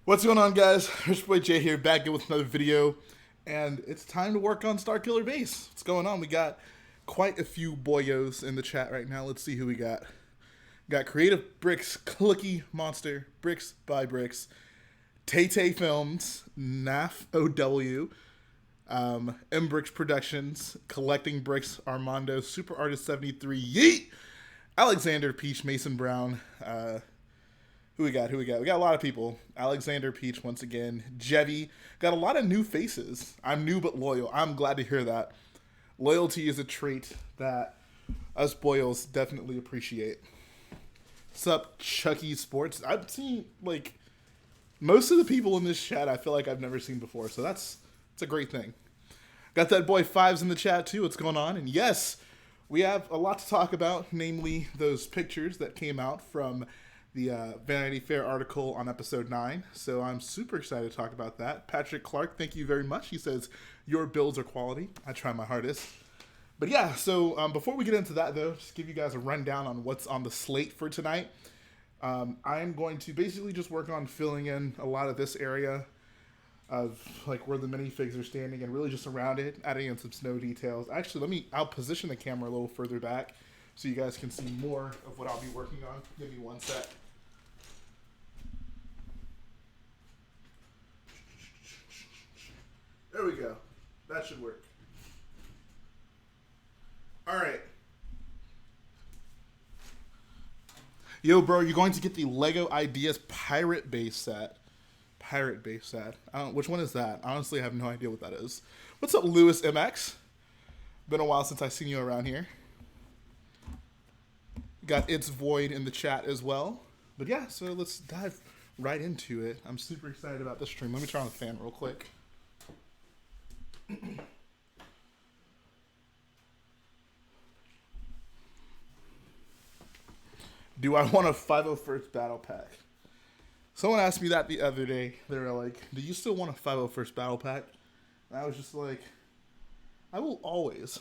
What's going on, guys? Rich Boy J here, back in with another video, and it's time to work on Starkiller base. What's going on? We got quite a few boyos in the chat right now. Let's see who we got. Got Creative Bricks, Clicky Monster, Bricks by Bricks, Tay Tay Films, NAF OW, M Bricks Productions, Collecting Bricks, Armando, Super Artist 73, Yeet, Alexander Peach, Mason Brown, Who we got? We got a lot of people. Alexander Peach once again. Jevy. Got a lot of new faces. I'm new but loyal. I'm glad to hear that. Loyalty is a trait that us boyos definitely appreciate. What's up, Chucky Sports? I've seen, like, most of the people in this chat I feel like I've never seen before. So it's a great thing. Got that boy Fives in the chat too. What's going on? And yes, we have a lot to talk about. Namely, those pictures that came out from the Vanity Fair article on episode 9. So I'm super excited to talk about that. Patrick Clark, thank you very much. He says, your builds are quality. I try my hardest. But yeah, so before we get into that though, just give you guys a rundown on what's on the slate for tonight. I am going to basically just work on filling in a lot of this area of like where the minifigs are standing and really just around it, adding in some snow details. Actually, I'll position the camera a little further back so you guys can see more of what I'll be working on. Give me one sec. There we go. That should work. All right. Yo, bro, you're going to get the Lego Ideas Pirate Base set. Pirate Base set. Which one is that? Honestly, I have no idea what that is. What's up, Lewis MX? Been a while since I've seen you around here. Got It's Void in the chat as well. But yeah, so let's dive right into it. I'm super excited about this stream. Let me turn on the fan real quick. Do I want a 501st battle pack? Someone asked me that the other day. They were like, do you still want a 501st battle pack? And I was just like, I will always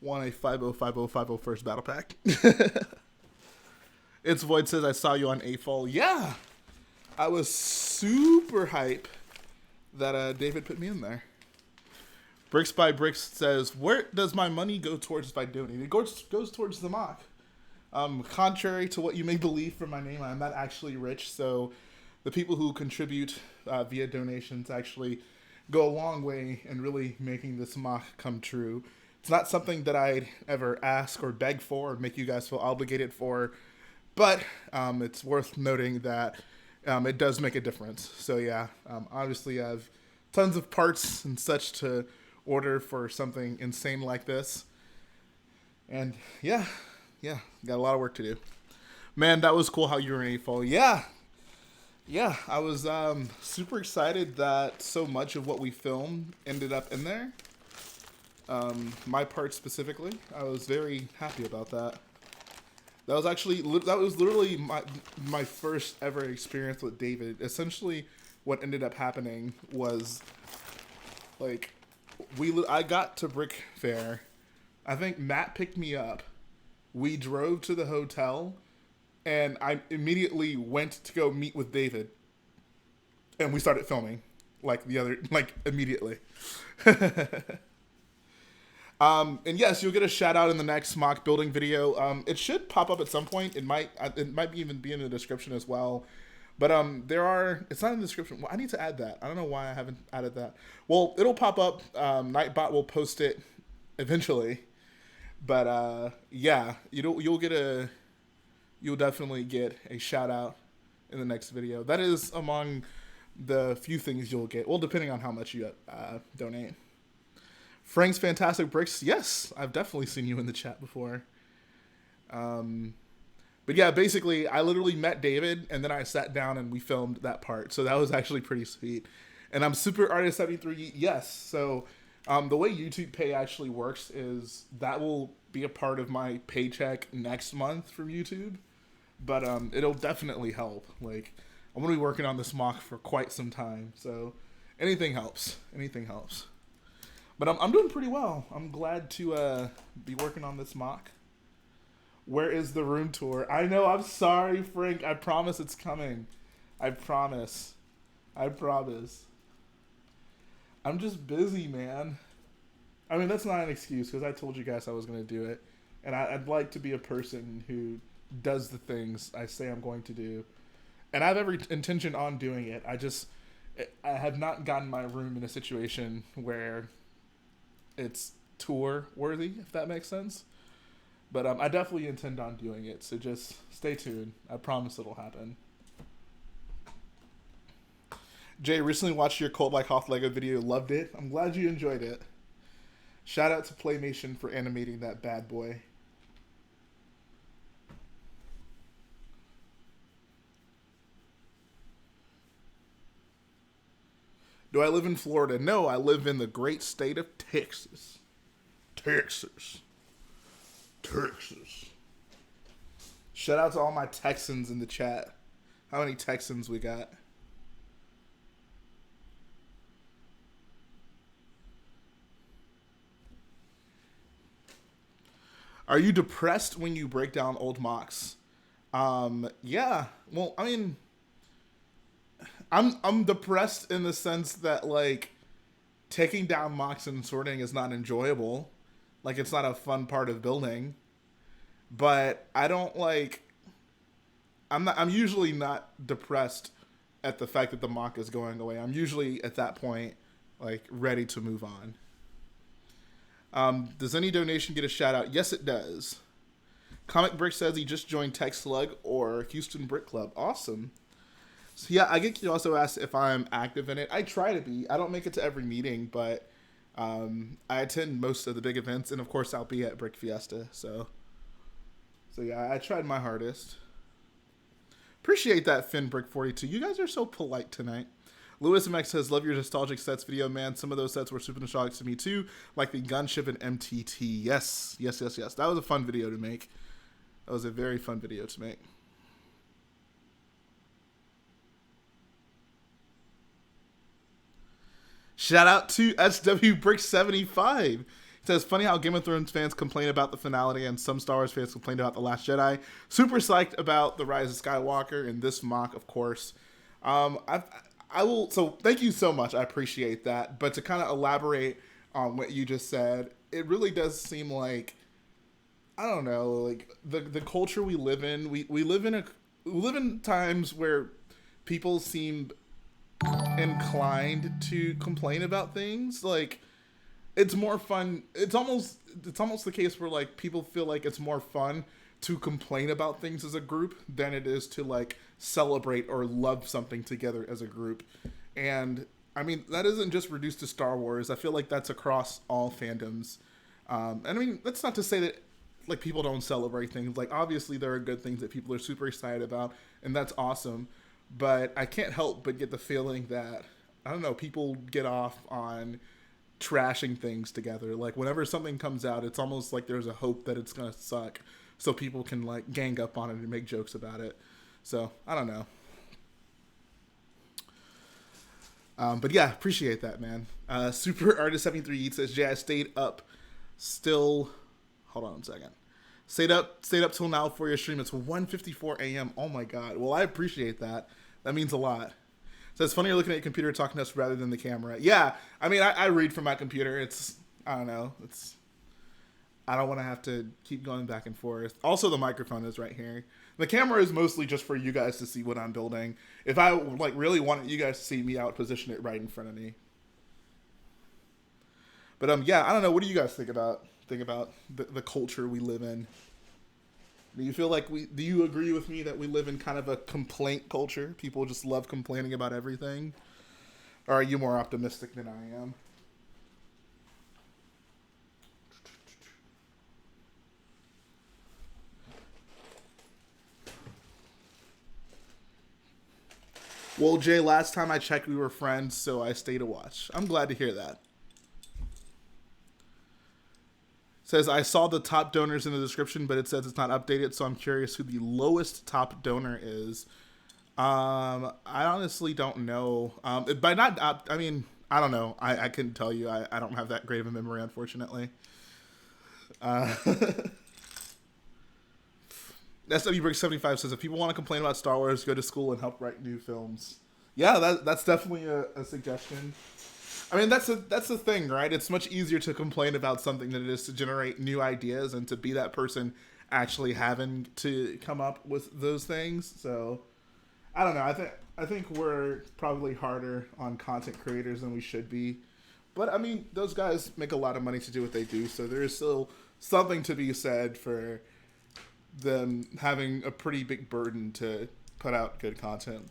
want a 505051st battle pack. It's Void says, I saw you on AFOL. Yeah, I was super hype that David put me in there. Bricks by Bricks says, where does my money go towards if I donate? It goes towards the mock. Contrary to what you may believe from my name, I'm not actually rich, so the people who contribute via donations actually go a long way in really making this mock come true. It's not something that I'd ever ask or beg for or make you guys feel obligated for, but it's worth noting that it does make a difference. So yeah, obviously I have tons of parts and such to order for something insane like this. And yeah, got a lot of work to do. Man, that was cool how you were in AFOL. Yeah, I was super excited that so much of what we filmed ended up in there. My part specifically, I was very happy about that. That was literally my first ever experience with David. Essentially, what ended up happening was, like, I got to Brick Fair. I think Matt picked me up. We drove to the hotel, and I immediately went to go meet with David. And we started filming, immediately. And yes, you'll get a shout out in the next mock building video. It should pop up at some point. It might even be in the description as well. But it's not in the description. Well, I need to add that. I don't know why I haven't added that. Well, it'll pop up. Nightbot will post it eventually. But yeah, you'll definitely get a shout out in the next video. That is among the few things you'll get. Well, depending on how much you donate. Frank's Fantastic Bricks. Yes, I've definitely seen you in the chat before. But yeah, basically, I literally met David, and then I sat down and we filmed that part. So that was actually pretty sweet. And I'm Super Artist 73. Yes. So the way YouTube Pay actually works is that will be a part of my paycheck next month from YouTube. But it'll definitely help. Like, I'm going to be working on this mock for quite some time. So anything helps. Anything helps. But I'm doing pretty well. I'm glad to be working on this mock. Where is the room tour? I know, I'm sorry, Frank. I promise it's coming. I promise. I promise. I'm just busy, man. I mean, that's not an excuse because I told you guys I was going to do it. And I'd like to be a person who does the things I say I'm going to do. And I have every intention on doing it. I have not gotten my room in a situation where it's tour worthy, if that makes sense. But I definitely intend on doing it. So just stay tuned. I promise it'll happen. Jay, recently watched your Cold Like Hoth Lego video. Loved it. I'm glad you enjoyed it. Shout out to Playmation for animating that bad boy. Do I live in Florida? No, I live in the great state of Texas. Texas. Shout out to all my Texans in the chat. How many Texans we got? Are you depressed when you break down old mocks? Yeah. Well, I mean, I'm depressed in the sense that like taking down mocks and sorting is not enjoyable. Like it's not a fun part of building. But I don't like I'm usually not depressed at the fact that the mock is going away. I'm usually at that point like ready to move on. Does any donation get a shout out? Yes, it does. Comic Brick says he just joined Tech Slug or Houston Brick Club. Awesome. So yeah, I get you also asked if I'm active in it. I try to be. I don't make it to every meeting, but I attend most of the big events, and of course I'll be at Brick Fiesta. So yeah, I tried my hardest. Appreciate that, Finn Brick 42. You guys are so polite tonight. Lewis MX says, love your nostalgic sets video, man. Some of those sets were super nostalgic to me too, like the Gunship and MTT. Yes. That was a fun video to make. That was a very fun video to make. Shout out to SW Brick 75. It says, funny how Game of Thrones fans complain about the finality and some Star Wars fans complain about The Last Jedi. Super psyched about The Rise of Skywalker and this mock, of course. I will, so thank you so much. I appreciate that. But to kind of elaborate on what you just said, it really does seem like, I don't know, like the culture we live in, we live in times where people seem inclined to complain about things. Like it's more fun. It's almost the case where like people feel like it's more fun to complain about things as a group than it is to like celebrate or love something together as a group. And I mean, that isn't just reduced to Star Wars. I feel like that's across all fandoms. And I mean, that's not to say that like people don't celebrate things. Like obviously there are good things that people are super excited about, and that's awesome. But I can't help but get the feeling that, I don't know, people get off on trashing things together. Like whenever something comes out, it's almost like there's a hope that it's gonna suck, so people can like gang up on it and make jokes about it. So I don't know. But yeah, appreciate that, man. Super Artist 73 says, Jay, I stayed up still. Hold on a second. Stayed up till now for your stream. It's 1:54 a.m. Oh my god. Well, I appreciate that. That means a lot. So it's funny you're looking at your computer talking to us rather than the camera. Yeah, I mean, I read from my computer. It's, I don't know. I don't want to have to keep going back and forth. Also, the microphone is right here. The camera is mostly just for you guys to see what I'm building. If I like really wanted you guys to see me, I would position it right in front of me. But yeah, I don't know. What do you guys think about the culture we live in? Do you feel like do you agree with me that we live in kind of a complaint culture? People just love complaining about everything? Or are you more optimistic than I am? Well, Jay, last time I checked, we were friends, so I stayed to watch. I'm glad to hear that. Says, I saw the top donors in the description, but it says it's not updated, so I'm curious who the lowest top donor is. I honestly don't know. By not, I mean, I don't know. I couldn't tell you. I don't have that great of a memory, unfortunately. SWBrick75 says, if people want to complain about Star Wars, go to school and help write new films. Yeah, that's definitely a suggestion. I mean, that's the thing, right? It's much easier to complain about something than it is to generate new ideas and to be that person actually having to come up with those things. So, I don't know. I think we're probably harder on content creators than we should be. But, I mean, those guys make a lot of money to do what they do, so there is still something to be said for them having a pretty big burden to put out good content.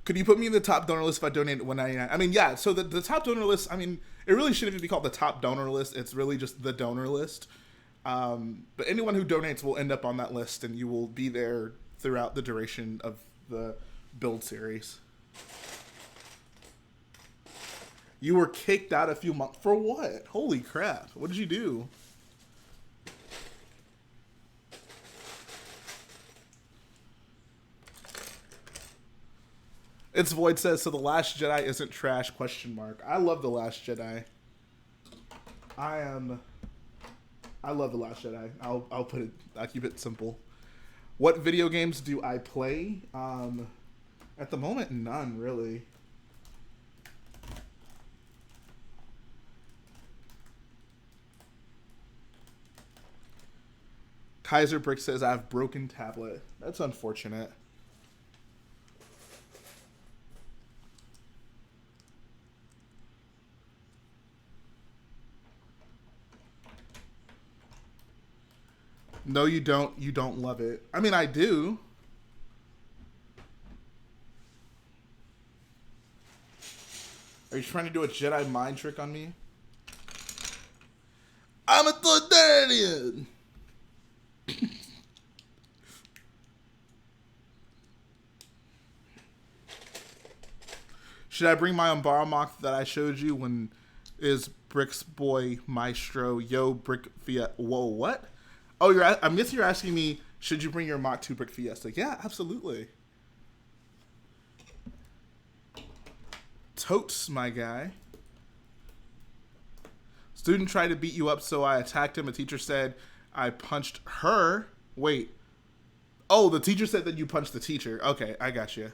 Could you put me in the top donor list if I donate $1.99? I mean, yeah, so the top donor list, I mean, it really shouldn't even be called the top donor list. It's really just the donor list. But anyone who donates will end up on that list, and you will be there throughout the duration of the build series. You were kicked out a few months. For what? Holy crap. What did you do? It's Void says, so The Last Jedi isn't trash, question mark. I love The Last Jedi. I love The Last Jedi. I'll keep it simple. What video games do I play? At the moment, none, really. Kaiser Brick says, I have broken tablet. That's unfortunate. No, you don't. You don't love it. I mean, I do. Are you trying to do a Jedi mind trick on me? I'm a Thordarian! Should I bring my Umbara mock that I showed you when is Brick's boy Maestro? Yo, Brick Fiat. Whoa, what? Oh, I'm guessing you're asking me, should you bring your Mach 2 Brick Fiesta? Yeah, absolutely. Totes, my guy. Student tried to beat you up, so I attacked him. A teacher said I punched her. Wait. Oh, the teacher said that you punched the teacher. Okay, I got you.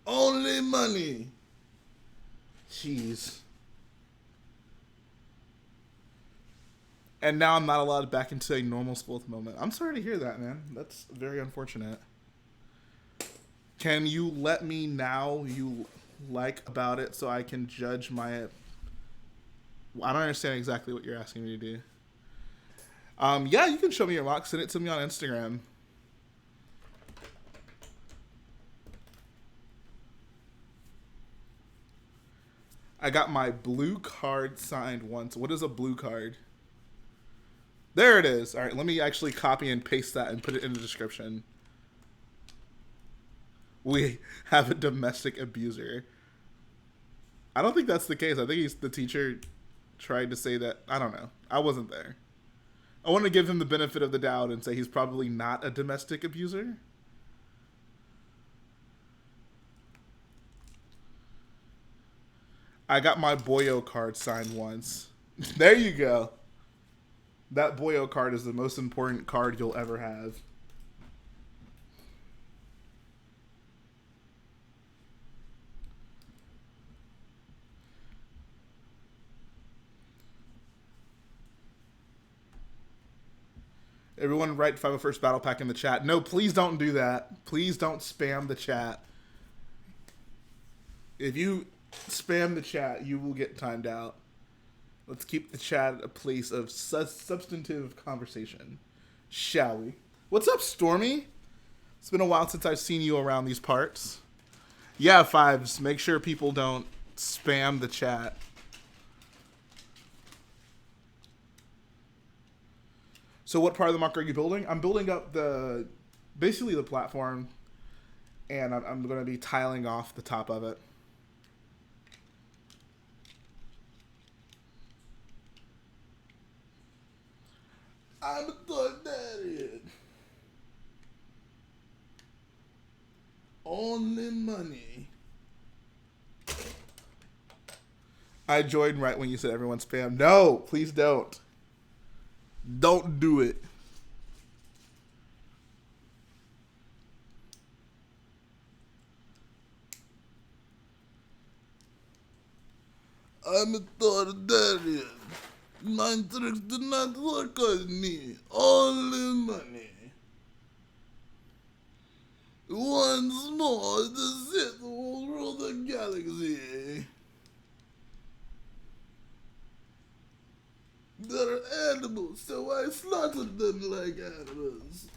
Only money. Jeez. And now I'm not allowed back into a normal school at the moment. I'm sorry to hear that, man. That's very unfortunate. Can you let me now you like about it so I can judge my... I don't understand exactly what you're asking me to do. Yeah, you can show me your mock. Send it to me on Instagram. I got my blue card signed once. What is a blue card? There it is. All right, let me actually copy and paste that and put it in the description. We have a domestic abuser. I don't think that's the case. I think the teacher tried to say that. I don't know. I wasn't there. I want to give him the benefit of the doubt and say he's probably not a domestic abuser. I got my Boyo card signed once. There you go. That Boyo card is the most important card you'll ever have. Everyone write 501st Battle Pack in the chat. No, please don't do that. Please don't spam the chat. If you spam the chat, you will get timed out. Let's keep the chat a place of substantive conversation, shall we? What's up, Stormy? It's been a while since I've seen you around these parts. Yeah, Fives, make sure people don't spam the chat. So what part of the mock are you building? I'm building up basically the platform, and I'm going to be tiling off the top of it. I'm a Thordarian. Only money. I joined right when you said everyone spam. No, please don't. Don't do it. I'm authoritarian. My tricks do not work on me. Only money. Once more, the Sith will rule the galaxy. They're animals, so I slaughtered them like animals.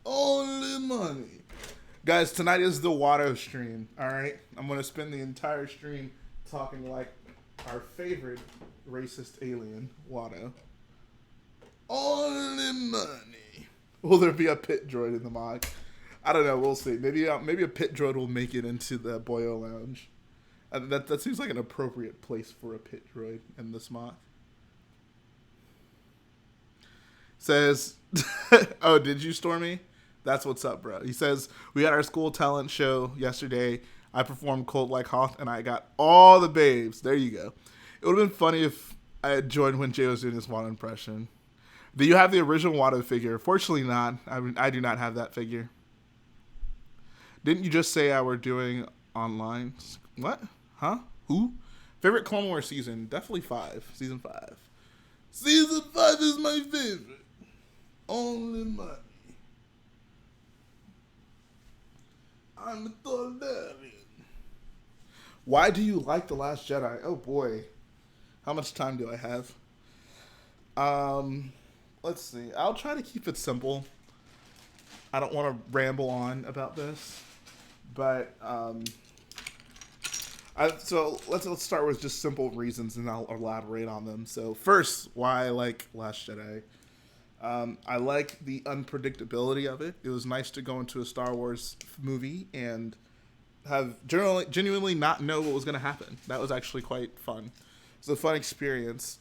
Only money. Guys, tonight is the Watto stream, alright? I'm going to spend the entire stream talking like our favorite racist alien, Watto. Only money. Will there be a pit droid in the mod? I don't know, we'll see. Maybe a pit droid will make it into the Boyo Lounge. That seems like an appropriate place for a pit droid in this mod. Says, oh, did you, Stormy? That's what's up, bro. He says, we had our school talent show yesterday. I performed Cold Like Hoth, and I got all the babes. There you go. It would have been funny if I had joined when Jay was doing his Watto impression. Do you have the original Watto figure? Fortunately not. I do not have that figure. Didn't you just say I were doing online? What? Huh? Who? Favorite Clone Wars season? Definitely 5. Season 5. Season 5 is my favorite. Only money. I'm a Targaryen. Why do you like The Last Jedi? Oh boy. How much time do I have? Let's see. I'll try to keep it simple. I don't want to ramble on about this. But so let's start with just simple reasons and I'll elaborate on them. So first, why I like Last Jedi. I like the unpredictability of it. It was nice to go into a Star Wars movie and have genuinely not know what was going to happen. That was actually quite fun. It was a fun experience.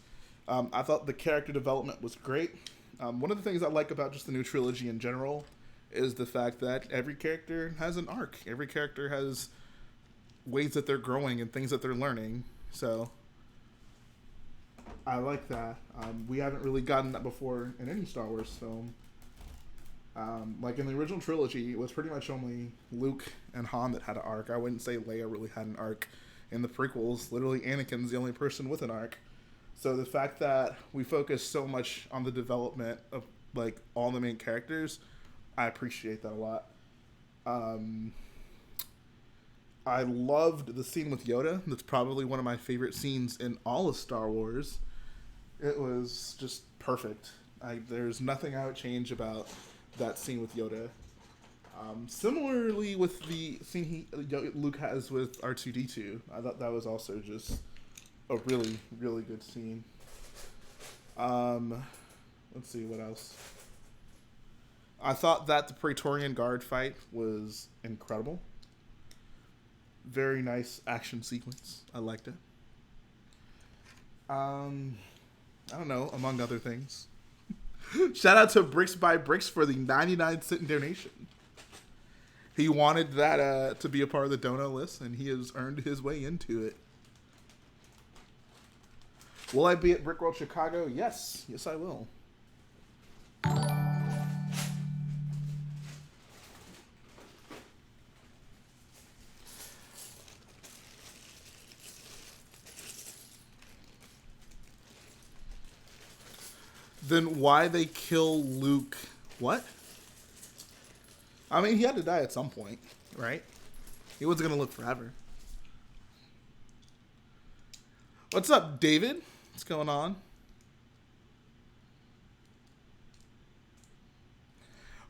I thought the character development was great. One of the things I like about just the new trilogy in general is the fact that every character has an arc. Every character has ways that they're growing and things that they're learning. So I like that. We haven't really gotten that before in any Star Wars film. Like in the original trilogy, it was pretty much only Luke and Han that had an arc. I wouldn't say Leia really had an arc. In the prequels, literally Anakin's the only person with an arc. So the fact that we focus so much on the development of like all the main characters, I appreciate that a lot. I loved the scene with Yoda. That's probably one of my favorite scenes in all of Star Wars. It was just perfect. There's nothing I would change about that scene with Yoda. Similarly with the scene Luke has with R2-D2, I thought that was also just a really, really good scene. Let's see, what else? I thought that the Bricktorian Gaurd fight was incredible. Very nice action sequence. I liked it. I don't know, among other things. Shout out to Bricks by Bricks for the 99-cent donation. He wanted that to be a part of the dono list, and he has earned his way into it. Will I be at Brickworld Chicago? Yes. Yes, I will. Then why they kill Luke? What? I mean, he had to die at some point, right? He wasn't going to live forever. What's up, David? What's going on?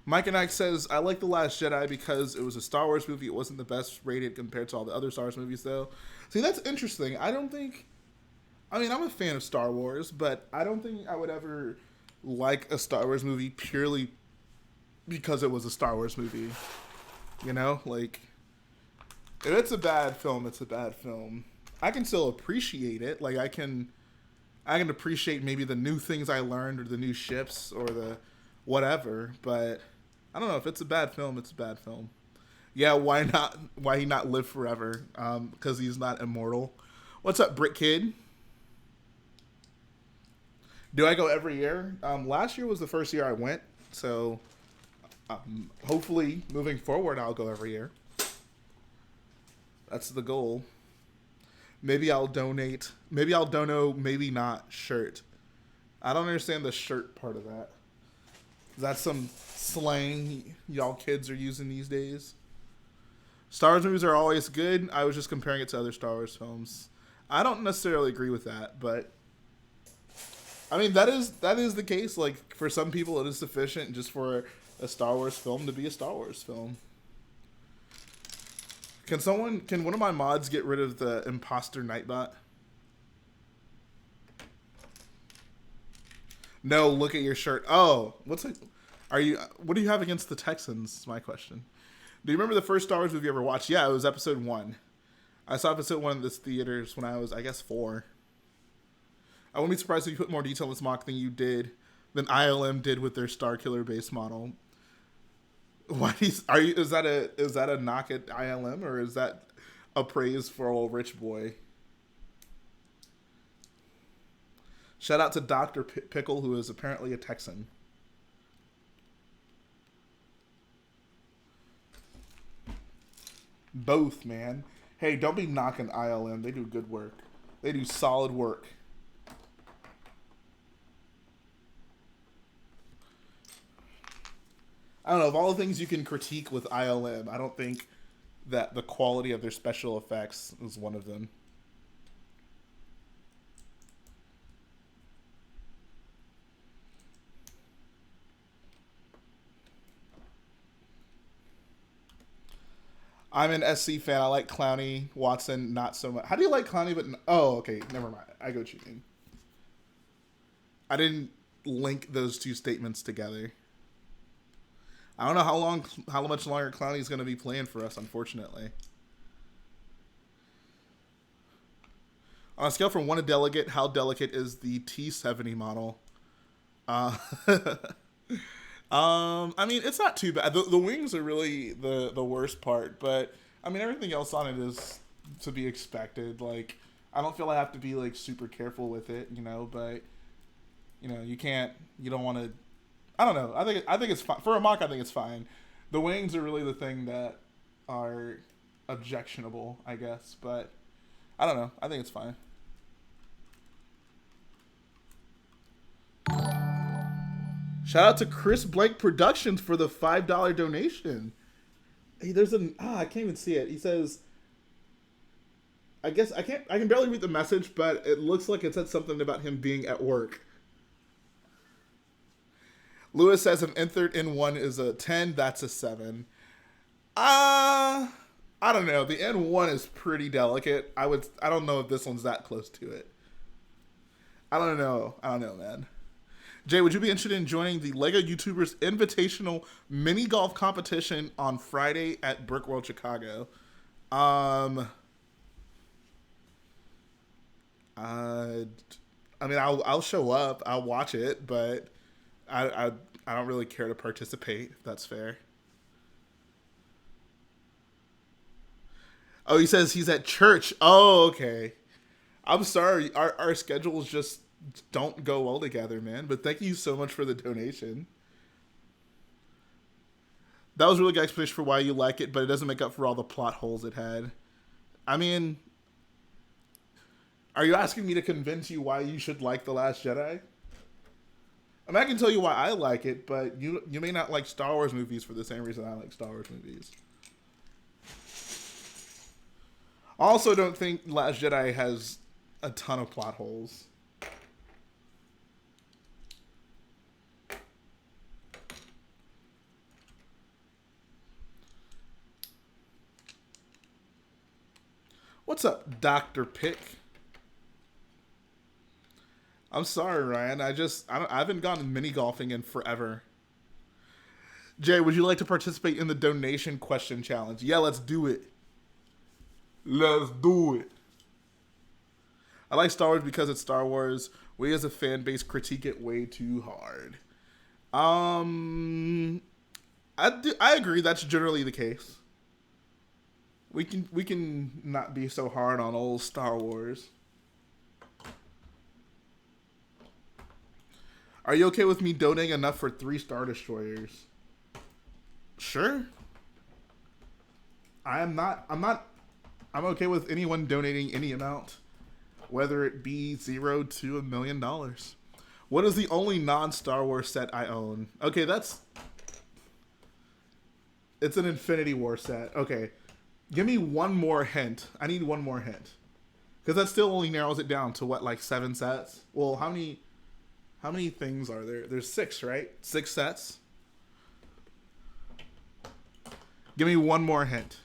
Mike and Ike says, I like The Last Jedi because it was a Star Wars movie. It wasn't the best rated compared to all the other Star Wars movies, though. See, that's interesting. I mean, I'm a fan of Star Wars, but I don't think I would ever like a Star Wars movie purely because it was a Star Wars movie. You know? Like, if it's a bad film, it's a bad film. I can still appreciate it. Like, I can appreciate maybe the new things I learned or the new ships or the whatever, but I don't know. If it's a bad film, it's a bad film. Yeah, why he not live forever? Because he's not immortal. What's up, Brick Kid? Do I go every year? Last year was the first year I went, so hopefully moving forward I'll go every year. That's the goal. Maybe I'll donate. Maybe I'll dono. Maybe not shirt. I don't understand the shirt part of that. Is that some slang y'all kids are using these days? Star Wars movies are always good. I was just comparing it to other Star Wars films. I don't necessarily agree with that, but I mean that is the case. Like for some people, it is sufficient just for a Star Wars film to be a Star Wars film. Can one of my mods get rid of the imposter Nightbot? No, look at your shirt. Oh, what do you have against the Texans? Is my question. Do you remember the first Star Wars movie you ever watched? Yeah, it was episode 1. I saw episode 1 in this theaters when I was, I guess, 4. I wouldn't be surprised if you put more detail in this mock than ILM did with their Starkiller base model. Why is that a knock at ILM, or is that a praise for old rich boy? Shout out to Dr. Pickle, who is apparently a Texan. Both, man. Hey, don't be knocking ILM. They do good work. They do solid work. I don't know. Of all the things you can critique with ILM, I don't think that the quality of their special effects is one of them. I'm an SC fan. I like Clowney. Watson, not so much. How do you like Clowney? Oh, okay. Never mind. I go cheating. I didn't link those two statements together. I don't know how much longer Clowney is going to be playing for us, unfortunately. On a scale from 1 to delicate, how delicate is the T70 model? I mean, it's not too bad. The wings are really the worst part, but I mean, everything else on it is to be expected. Like, I don't feel I have to be like super careful with it, you know, but you know, you don't want to. I don't know. I think it's fine for a mock. I think it's fine. The wings are really the thing that are objectionable, I guess, but I don't know. I think it's fine. Shout out to Chris Blank Productions for the $5 donation. Hey, there's I can't even see it. He says, I can barely read the message, but it looks like it said something about him being at work. Lewis says an insert N1 is a 10, that's a 7. I don't know. The N1 is pretty delicate. I don't know if this one's that close to it. I don't know, man. Jay, would you be interested in joining the LEGO YouTubers Invitational Mini Golf Competition on Friday at Brickworld Chicago? I mean, I'll show up. I'll watch it, but I don't really care to participate, if that's fair. Oh, he says he's at church. Oh, okay. I'm sorry. Our schedules just don't go well together, man. But thank you so much for the donation. That was a really good explanation for why you like it, but it doesn't make up for all the plot holes it had. I mean, are you asking me to convince you why you should like The Last Jedi? I mean, I can tell you why I like it, but you may not like Star Wars movies for the same reason I like Star Wars movies. I also don't think Last Jedi has a ton of plot holes. What's up, Dr. Pick? I'm sorry, Ryan. I haven't gone mini golfing in forever. Jay, would you like to participate in the donation question challenge? Yeah, let's do it. Let's do it. I like Star Wars because it's Star Wars. We as a fan base critique it way too hard. I agree. That's generally the case. We can not be so hard on old Star Wars. Are you okay with me donating enough for 3 Star Destroyers? Sure. I'm not I'm okay with anyone donating any amount, whether it be $0 to $1 million. What is the only non-Star Wars set I own? Okay, it's an Infinity War set. Okay, give me one more hint. I need one more hint, because that still only narrows it down to what, like 7 sets? Well, how many things are there? There's 6, right? 6 sets. Give me one more hint.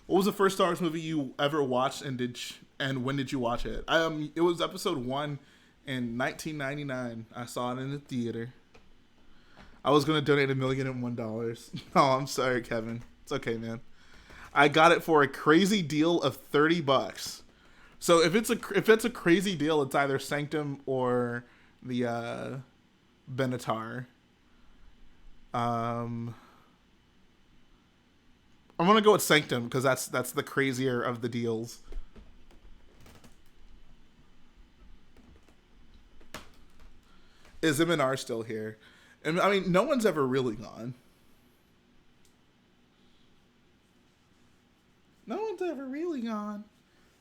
What was the first Star Wars movie you ever watched, and when did you watch it? It was Episode 1 in 1999. I saw it in the theater. I was gonna donate $1,001. Oh, I'm sorry, Kevin. It's okay, man. I got it for a crazy deal of $30. So if it's a crazy deal, it's either Sanctum or the Benatar. I'm gonna go with Sanctum because that's the crazier of the deals. Is M&R still here? And I mean, no one's ever really gone. No one's ever really gone.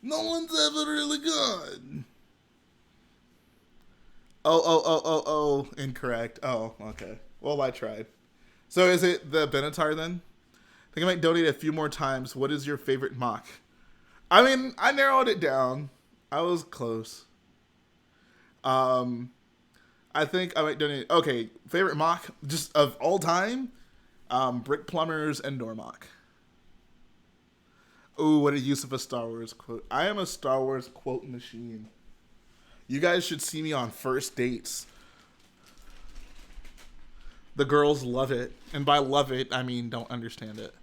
No one's ever really gone. Oh, incorrect. Oh, okay. Well, I tried. So is it the Benatar then? I think I might donate a few more times. What is your favorite mock? I mean, I narrowed it down. I was close. I think I might donate. Okay, favorite mock just of all time, Brick Plumbers and Dormock. Ooh, what a use of a Star Wars quote. I am a Star Wars quote machine. You guys should see me on first dates. The girls love it. And by love it, I mean don't understand it.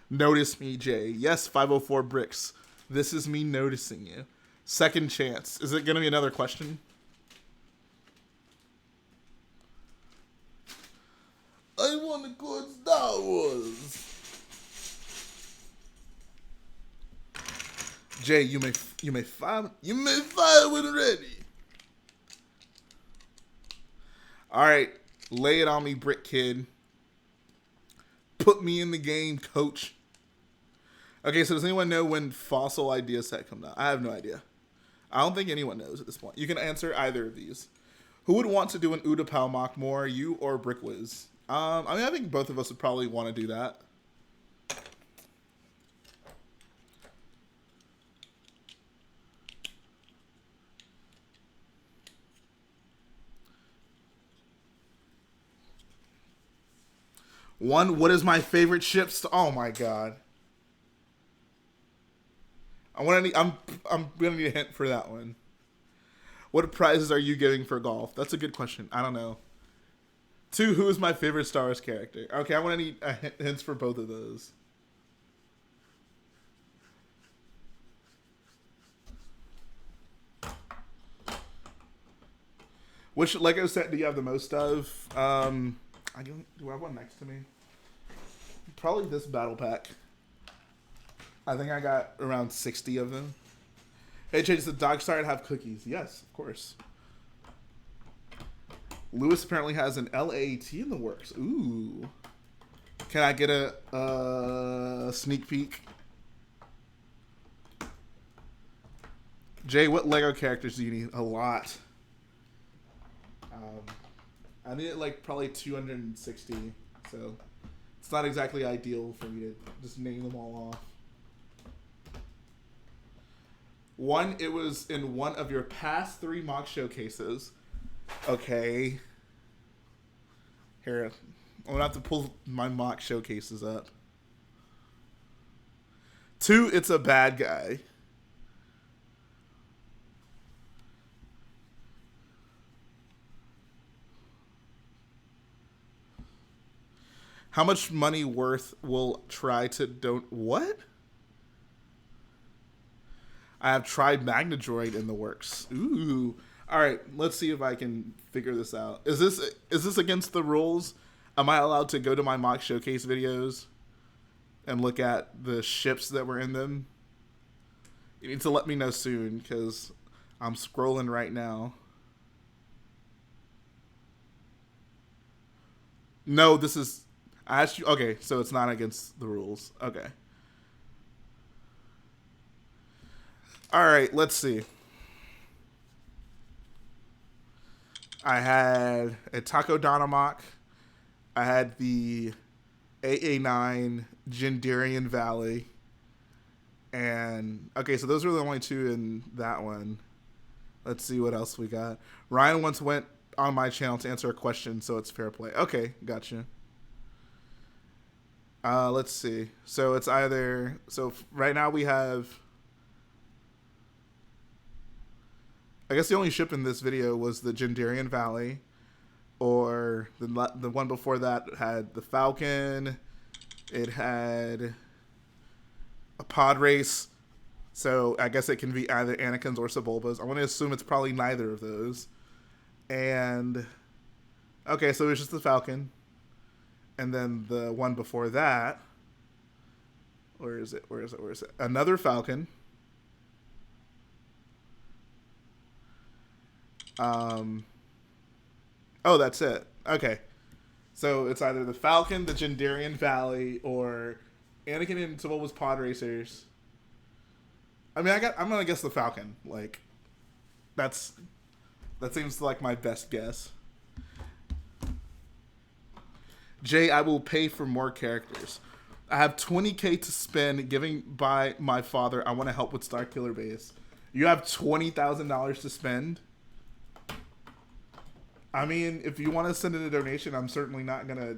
Notice me, Jay. Yes, 504 bricks. This is me noticing you. Second chance. Is it going to be another question? I want to go Star Wars. Jay, you may fire when ready. All right, lay it on me, Brick Kid. Put me in the game, coach. Okay, so does anyone know when Fossil Idea Set comes out? I have no idea. I don't think anyone knows at this point. You can answer either of these. Who would want to do an Utapau mock more, you or Brickwiz? I mean, I think both of us would probably want to do that. One, what is my favorite ships? Oh my god. I'm gonna need a hint for that one. What prizes are you giving for golf? That's a good question. I don't know. 2, who is my favorite Star Wars character? Okay, I'm gonna need hints for both of those. Which Lego set do you have the most of? Do I have one next to me? Probably this battle pack. I think I got around 60 of them. Hey, Chase, does the Dog Star have cookies? Yes, of course. Lewis apparently has an LAT in the works. Ooh. Can I get a sneak peek? Jay, what Lego characters do you need? A lot. I need like probably 260, so it's not exactly ideal for me to just name them all off. 1, it was in one of your past 3 mock showcases. Okay. Here, I'm gonna have to pull my mock showcases up. 2, it's a bad guy. How much money worth will try to don't what? I have tried Magnadroid in the works. Ooh. All right, let's see if I can figure this out. Is this against the rules? Am I allowed to go to my mock showcase videos and look at the ships that were in them? You need to let me know soon because I'm scrolling right now. No, this is. I asked you. Okay, so it's not against the rules. Okay. All right. Let's see. I had a Taco Dynamok. I had the AA9 Gendarian Valley. And okay, so those were the only two in that one. Let's see what else we got. Ryan once went on my channel to answer a question, so it's fair play. Okay, gotcha. Let's see. So it's either right now we have. I guess the only ship in this video was the Gendarian Valley, or the one before that had the Falcon. It had a pod race, so I guess it can be either Anakin's or Sebulba's. I want to assume it's probably neither of those. And okay, so it's just the Falcon, and then the one before that. Where is it? Where is it? Where is it? Another Falcon. Oh, that's it. Okay. So it's either the Falcon, the Gendarian Valley, or Anakin and Sebulba's pod racers. I mean, I'm gonna guess the Falcon. Like, that seems like my best guess. Jay, I will pay for more characters. I have 20K to spend giving by my father. I want to help with Starkiller base. You have $20,000 to spend? I mean, if you want to send in a donation, I'm certainly not going to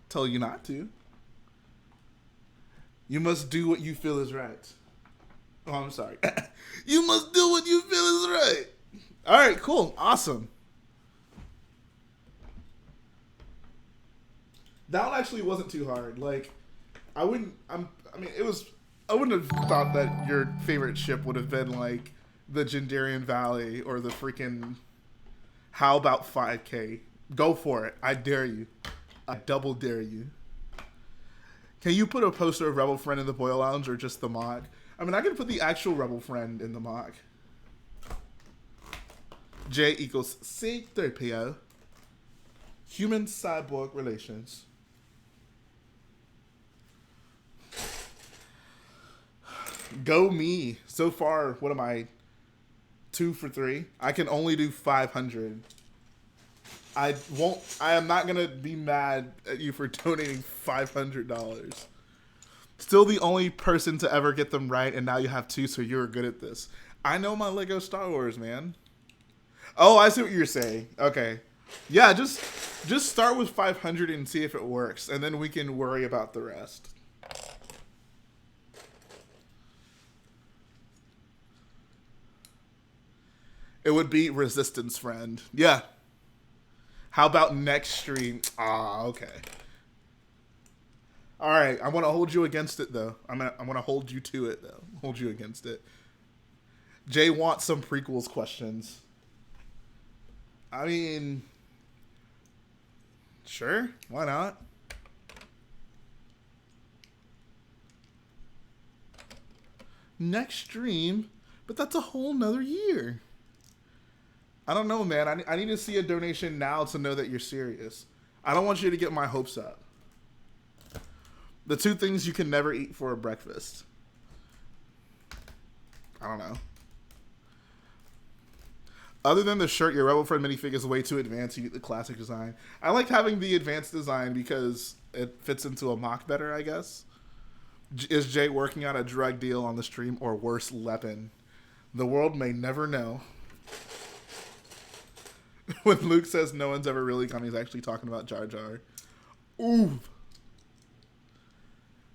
tell you not to. You must do what you feel is right. Oh, I'm sorry. You must do what you feel is right. All right, cool. Awesome. That one actually wasn't too hard. Like, I wouldn't have thought that your favorite ship would have been like the Gendarian Valley or the freaking. How about 5K? Go for it. I dare you. I double dare you. Can you put a poster of Rebel Friend in the Boil Lounge or just the mock? I mean, I can put the actual Rebel Friend in the mock. J equals C3PO. Human cyborg relations. Go me. So far, what am I? 2 for 3. I can only do 500. I am not gonna be mad at you for donating $500. Still the only person to ever get them right, and now you have 2, so you're good at this. I know my Lego Star Wars, man. Oh, I see what you're saying. Okay, yeah, just start with 500 and see if it works, and then we can worry about the rest. It would be Resistance Friend. Yeah. How about next stream? Ah, okay. All right. I want to hold you against it, though. I'm gonna hold you to it, though. Hold you against it. Jay wants some prequels questions. I mean, sure. Why not? Next stream? But that's a whole nother year. I don't know, man. I need to see a donation now to know that you're serious. I don't want you to get my hopes up. The 2 things you can never eat for a breakfast. I don't know. Other than the shirt, your Rebel Friend minifig is way too advanced. You get the classic design. I like having the advanced design because it fits into a mock better, I guess. Is Jay working on a drug deal on the stream or worse, Leppin? The world may never know. When Luke says no one's ever really gone, he's actually talking about Jar Jar. Ooh.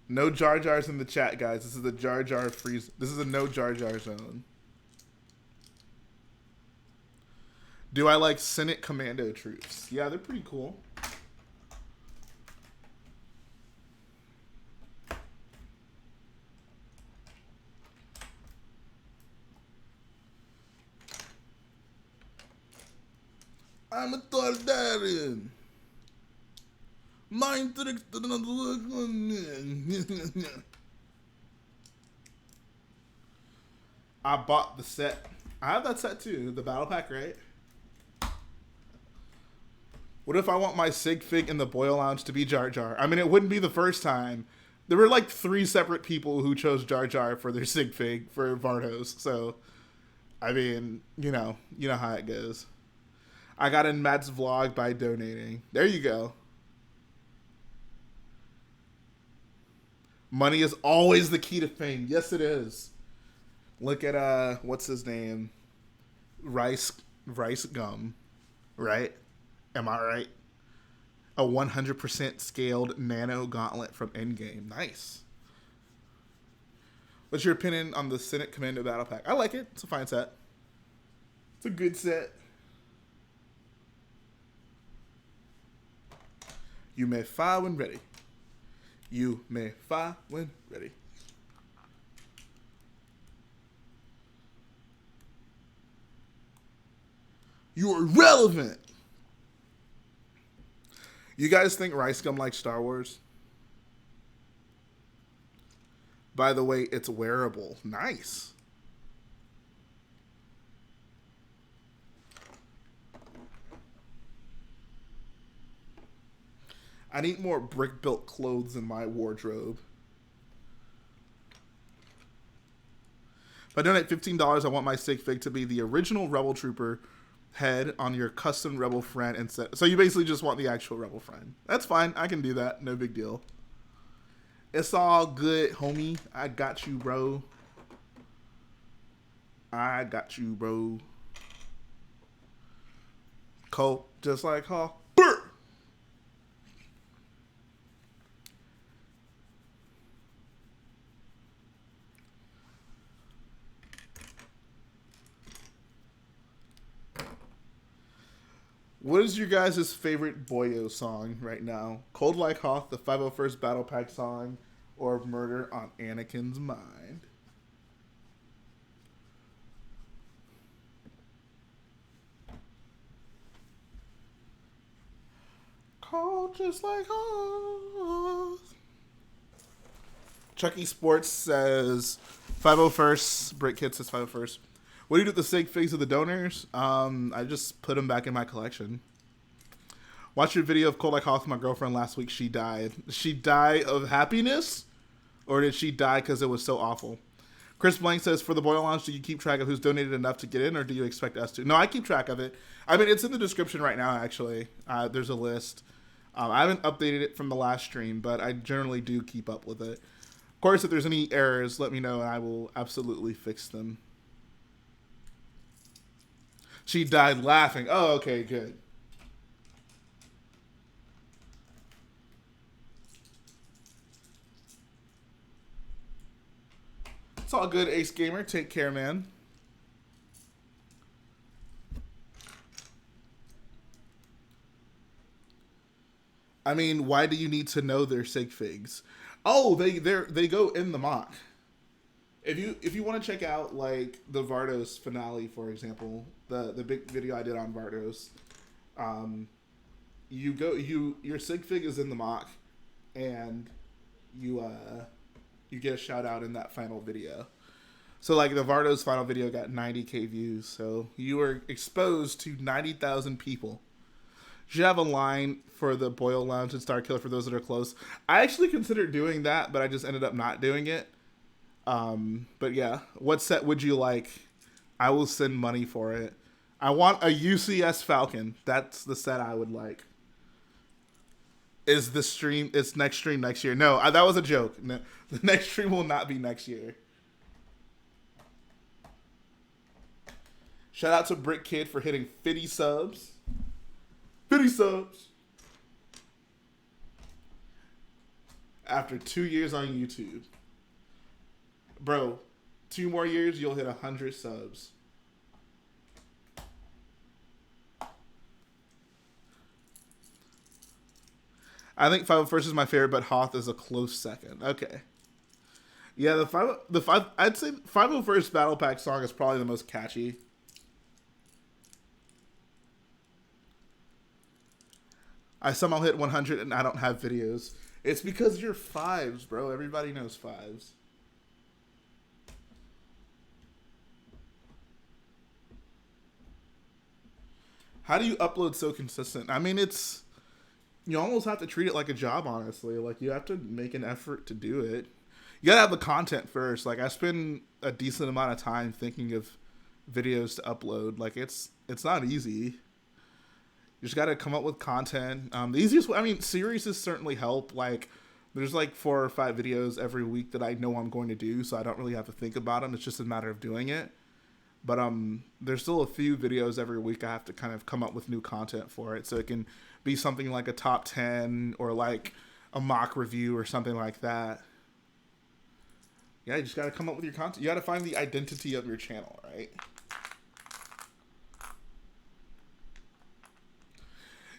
No Jar Jars in the chat, guys. This is a Jar Jar freeze. This is a no Jar Jar zone. Do I like Senate Commando troops? Yeah, they're pretty cool. I'm a Targaryen. Mind tricks do not work on me. I bought the set. I have that set too. The battle pack, right? What if I want my sig fig in the Boil Lounge to be Jar Jar? I mean, it wouldn't be the first time. There were like 3 separate people who chose Jar Jar for their sig fig for Vardos. So, I mean, you know how it goes. I got in Matt's vlog by donating. There you go. Money is always the key to fame. Yes, it is. Look at what's his name? Rice Gum, right? Am I right? A 100% scaled nano gauntlet from Endgame. Nice. What's your opinion on the Senate Commando Battle Pack? I like it. It's a fine set. It's a good set. You may fire when ready. You may fire when ready. You are relevant. You guys think Rice Gum likes Star Wars? By the way, it's wearable. Nice. I need more brick-built clothes in my wardrobe. If I donate $15, I want my sig fig to be the original Rebel Trooper head on your custom Rebel friend instead. So you basically just want the actual Rebel friend. That's fine. I can do that. No big deal. It's all good, homie. I got you, bro. I got you, bro. Cole, just like Hall. What is your guys' favorite Boyo song right now? Cold Like Hoth, the 501st Battle Pack song, or Murder on Anakin's Mind? Cold just like Hoth. Chucky Sports says 501st. Brick Kid says 501st. What do you do with the sig figs of the donors? I just put them back in my collection. Watch your video of Cold Like Hoth with my girlfriend last week. She died. Did she die of happiness? Or did she die because it was so awful? Chris Blank says, for the Boil Lounge, do you keep track of who's donated enough to get in, or do you expect us to? No, I keep track of it. I mean, it's in the description right now, actually. There's a list. I haven't updated it from the last stream, but I generally do keep up with it. Of course, if there's any errors, let me know, and I will absolutely fix them. She died laughing. Oh, okay, good. It's all good, Ace Gamer. Take care, man. I mean, why do you need to know their sig figs? Oh, they go in the mock. If you want to check out like the Vardos finale, for example, the big video I did on Vardos, your sig fig is in the mock, and you get a shout out in that final video. So like the Vardos final video got 90K views, so you were exposed to 90,000 people. You should have a line for the Boil Lounge and Starkiller for those that are close. I actually considered doing that, but I just ended up not doing it. But yeah, what set would you like? I will send money for it. I want a UCS Falcon. That's the set I would like. Is the stream? It's next stream next year. No, that was a joke. No, the next stream will not be next year. Shout out to Brick Kid for hitting 50 subs. 50 subs. After 2 years on YouTube. Bro, 2 more years, you'll hit 100 subs. I think 501st is my favorite, but Hoth is a close second. Okay. Yeah, I'd say 501st Battle Pack song is probably the most catchy. I somehow hit 100 and I don't have videos. It's because you're fives, bro. Everybody knows fives. How do you upload so consistent? I mean, you almost have to treat it like a job, honestly. Like, you have to make an effort to do it. You gotta have the content first. Like, I spend a decent amount of time thinking of videos to upload. Like, it's not easy. You just gotta come up with content. The easiest way, I mean, series certainly help. Like, there's like 4 or 5 videos every week that I know I'm going to do, so I don't really have to think about them. It's just a matter of doing it. But there's still a few videos every week I have to kind of come up with new content for it. So it can be something like a top 10 or like a mock review or something like that. Yeah, you just got to come up with your content. You got to find the identity of your channel, right?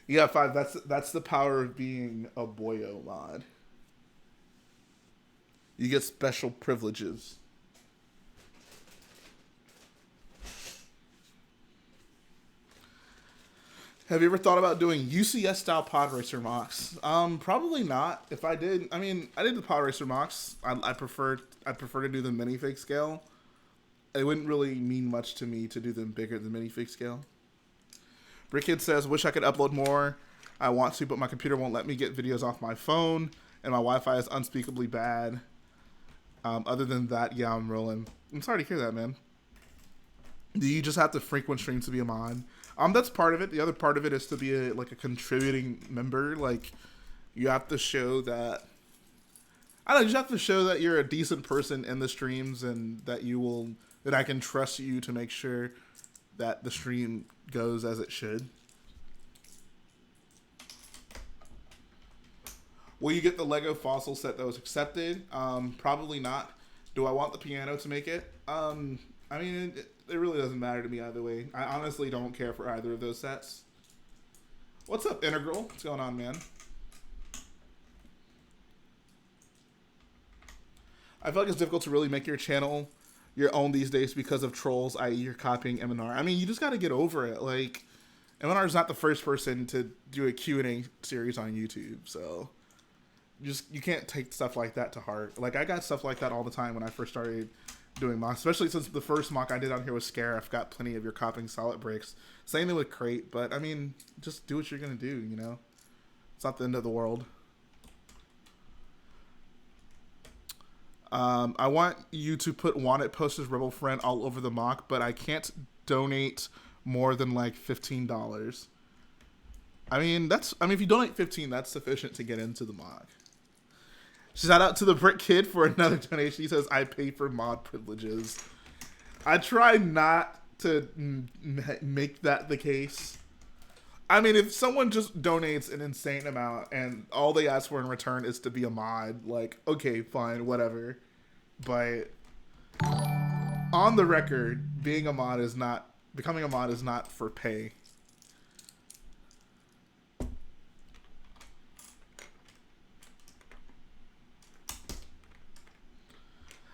Yeah, 5. That's the power of being a boyo mod. You get special privileges. Have you ever thought about doing UCS style pod racer mocks? Probably not. If I did, I mean, I did the pod racer mocks. I prefer to do the minifig scale. It wouldn't really mean much to me to do them bigger than minifig scale. Brickhead says, wish I could upload more. I want to, but my computer won't let me get videos off my phone, and my Wi-Fi is unspeakably bad. Other than that, yeah, I'm rolling. I'm sorry to hear that, man. Do you just have to frequent streams to be a mod? That's part of it. The other part of it is to be a contributing member. Like, you have to show that, I don't know, you just have to show that you're a decent person in the streams and that that I can trust you to make sure that the stream goes as it should. Will you get the Lego fossil set that was accepted? Probably not. Do I want the piano to make it? I mean, it really doesn't matter to me either way. I honestly don't care for either of those sets. What's up, Integral? What's going on, man? I feel like it's difficult to really make your channel your own these days because of trolls, i.e. you're copying MNR. I mean, you just got to get over it. Like, MNR is not the first person to do a Q&A series on YouTube, so you can't take stuff like that to heart. Like, I got stuff like that all the time when I first started doing mocks, especially since the first mock I did on here was Scarif. Got plenty of your copying solid breaks. Same thing with Crate, but I mean, just do what you're gonna do, you know? It's not the end of the world. I want you to put wanted posters Rebel Friend all over the mock, but I can't donate more than like $15. I mean, if you donate 15, that's sufficient to get into the mock. Shout out to the Brick Kid for another donation. He says, I pay for mod privileges. I try not to make that the case. I mean, if someone just donates an insane amount and all they ask for in return is to be a mod, like, okay, fine, whatever. But on the record, becoming a mod is not for pay.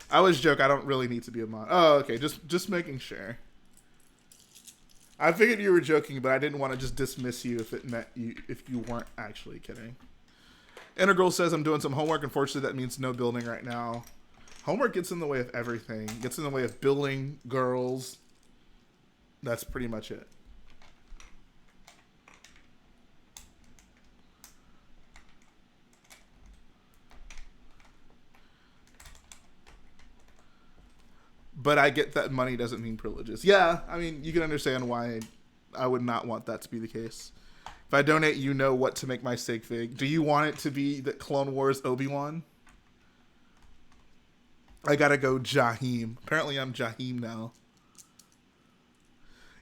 I always joke I don't really need to be a mod. Oh, okay, just making sure. I figured you were joking, but I didn't want to just dismiss you if you weren't actually kidding. Integral says I'm doing some homework. Unfortunately, that means no building right now. Homework gets in the way of everything. Gets in the way of building, girls. That's pretty much it. But I get that money doesn't mean privileges. Yeah, I mean, you can understand why I would not want that to be the case. If I donate, you know what to make my sig fig. Do you want it to be the Clone Wars Obi-Wan? I gotta go Jaheim. Apparently I'm Jaheim now.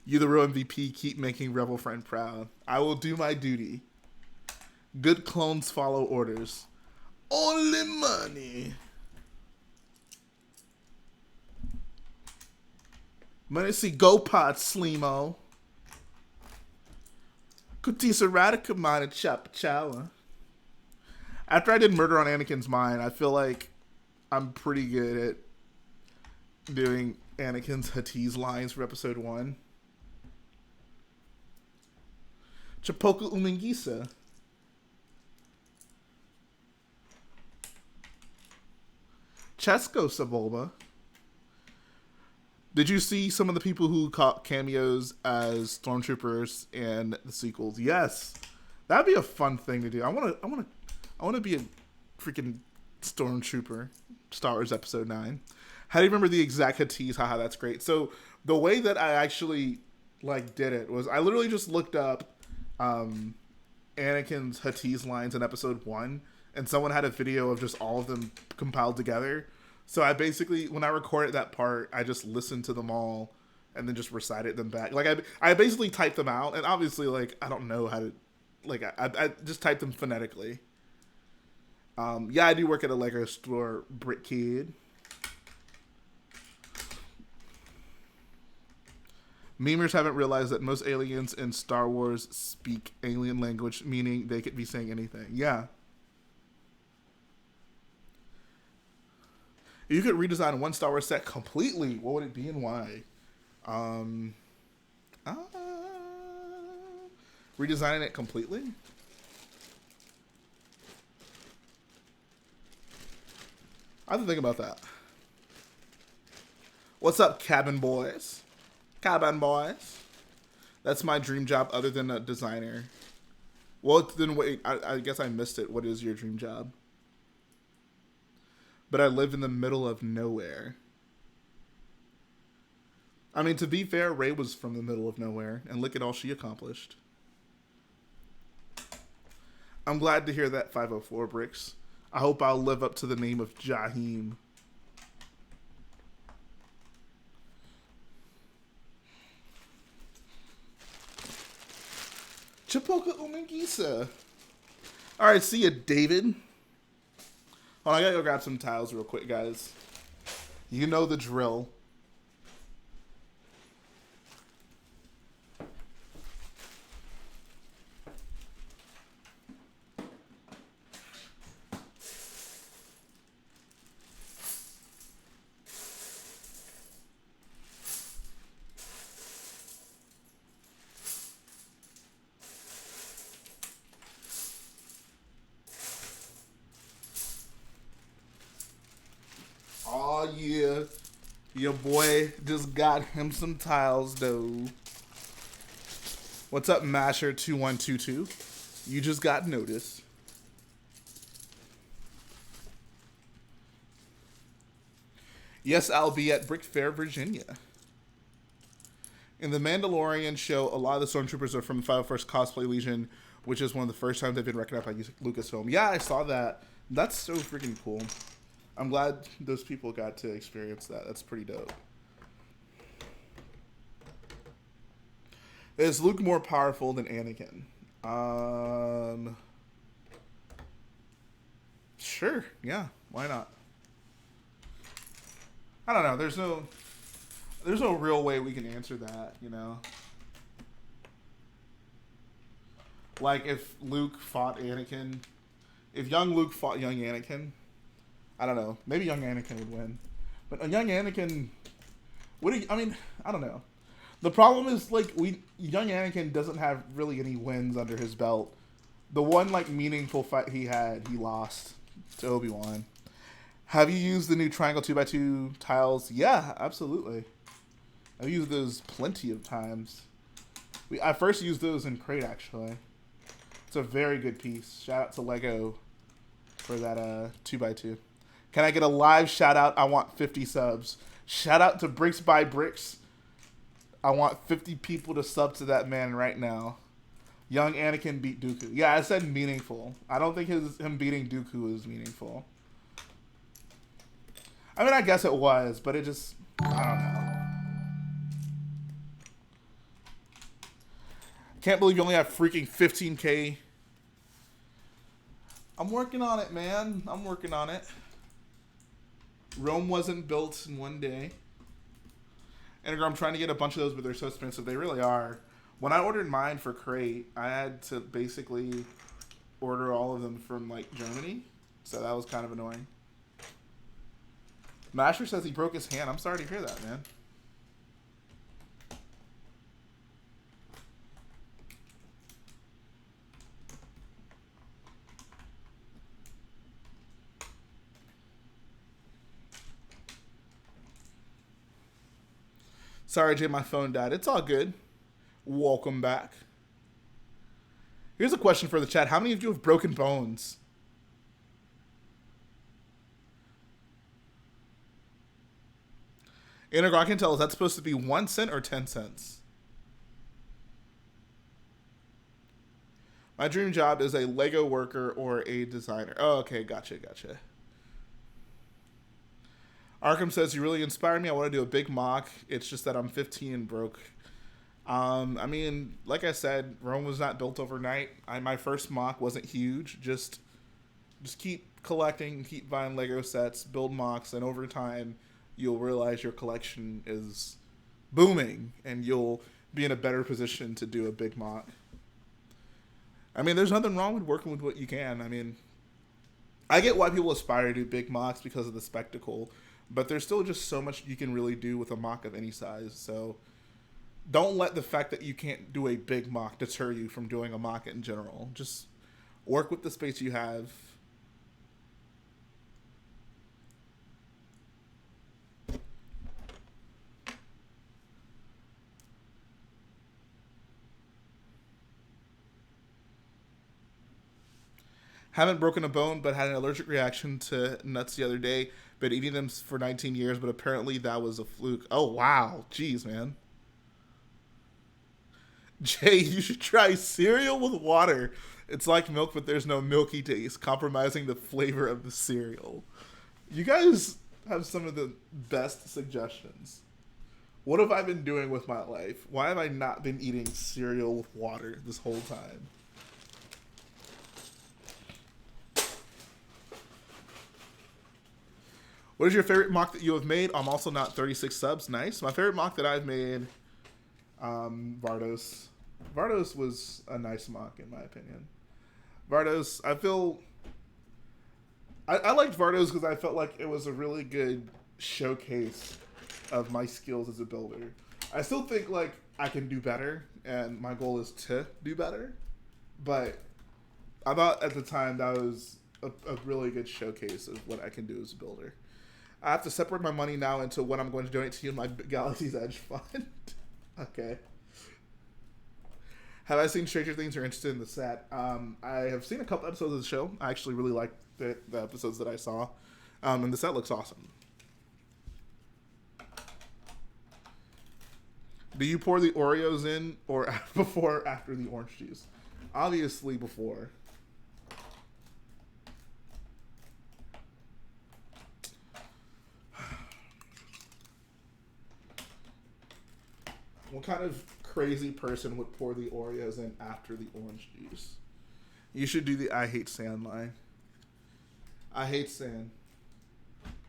You the real MVP. Keep making Rebel Friend proud. I will do my duty. Good clones follow orders. Only money. Money see go pot Slimo. Kutisa Radica Mana Chapa Chawa. After I did Murder on Anakin's Mind, I feel like I'm pretty good at doing Anakin's Hatiz lines for episode 1. Chapoku Umingisa. Chesko Sabulba. Did you see some of the people who caught cameos as stormtroopers in the sequels? Yes, that'd be a fun thing to do. I want to be a freaking stormtrooper. Star Wars Episode 9. How do you remember the exact Hatties? Haha, that's great. So the way that I actually like did it was I literally just looked up Anakin's Hatties lines in Episode 1, and someone had a video of just all of them compiled together. So I basically, when I recorded that part, I just listened to them all and then just recited them back. Like I basically typed them out, and obviously, like, I don't know how to, like, I just typed them phonetically. Yeah, I do work at a Lego store, Brick Kid. Memers haven't realized that most aliens in Star Wars speak alien language, meaning they could be saying anything. Yeah. If you could redesign one Star Wars set completely, what would it be and why? Redesigning it completely? I have to think about that. What's up, cabin boys? Cabin boys. That's my dream job other than a designer. Well, then wait, I guess I missed it. What is your dream job? But I live in the middle of nowhere. I mean, to be fair, Rey was from the middle of nowhere, and look at all she accomplished. I'm glad to hear that, 504 Bricks. I hope I'll live up to the name of Jaheim. Chipoka Umangisa. Alright, see ya, David. Oh, I gotta go grab some tiles real quick, guys. You know the drill. Oh yeah, your boy just got him some tiles though. What's up, Masher2122? You just got noticed. Yes, I'll be at Brick Fair, Virginia. In the Mandalorian show, a lot of the stormtroopers are from the 501st Cosplay Legion, which is one of the first times they've been recognized by Lucasfilm. Yeah, I saw that. That's so freaking cool. I'm glad those people got to experience that. That's pretty dope. Is Luke more powerful than Anakin? Sure. Yeah. Why not? I don't know. There's no real way we can answer that, you know? Like, if Luke fought Anakin, if young Luke fought young Anakin, I don't know. Maybe young Anakin would win. But a young Anakin, I don't know. The problem is, like, young Anakin doesn't have really any wins under his belt. The one, like, meaningful fight he had, he lost to Obi-Wan. Have you used the new triangle 2x2 tiles? Yeah, absolutely. I've used those plenty of times. I first used those in Crate, actually. It's a very good piece. Shout out to Lego for that 2x2. Can I get a live shout out? I want 50 subs. Shout out to Bricks by Bricks. I want 50 people to sub to that man right now. Young Anakin beat Dooku. Yeah, I said meaningful. I don't think him beating Dooku is meaningful. I mean, I guess it was, but it just, I don't know. Can't believe you only have freaking 15K. I'm working on it, man. I'm working on it. Rome wasn't built in one day. And I'm trying to get a bunch of those, but they're so expensive. They really are. When I ordered mine for Crate, I had to basically order all of them from, like, Germany. So that was kind of annoying. Masher says he broke his hand. I'm sorry to hear that, man. Sorry, Jay, my phone died. It's all good. Welcome back. Here's a question for the chat. How many of you have broken bones? Integral, I can tell, is that supposed to be 1 cent or 10 cents? My dream job is a Lego worker or a designer. Oh, okay, gotcha. Arkham says, you really inspired me. I want to do a big mock. It's just that I'm 15 and broke. I mean, like I said, Rome was not built overnight. My first mock wasn't huge. Just keep collecting, keep buying Lego sets, build mocks, and over time, you'll realize your collection is booming, and you'll be in a better position to do a big mock. I mean, there's nothing wrong with working with what you can. I mean, I get why people aspire to do big mocks because of the spectacle, but there's still just so much you can really do with a mock of any size. So don't let the fact that you can't do a big mock deter you from doing a mock in general. Just work with the space you have. Haven't broken a bone, but had an allergic reaction to nuts the other day. Been eating them for 19 years, but apparently that was a fluke. Oh, wow. Jeez, man. Jay, you should try cereal with water. It's like milk, but there's no milky taste, compromising the flavor of the cereal. You guys have some of the best suggestions. What have I been doing with my life? Why have I not been eating cereal with water this whole time? What is your favorite mock that you have made? I'm also not 36 subs. Nice. My favorite mock that I've made, Vardos. Vardos was a nice mock, in my opinion. Vardos, I liked Vardos because I felt like it was a really good showcase of my skills as a builder. I still think, like, I can do better, and my goal is to do better. But I thought at the time that was a really good showcase of what I can do as a builder. I have to separate my money now into what I'm going to donate to you in my Galaxy's Edge fund. Okay. Have I seen Stranger Things or interested in the set? I have seen a couple episodes of the show. I actually really liked the episodes that I saw. And the set looks awesome. Do you pour the Oreos in or before or after the orange juice? Obviously before. What kind of crazy person would pour the Oreos in after the orange juice? You should do the I hate sand line. I hate sand.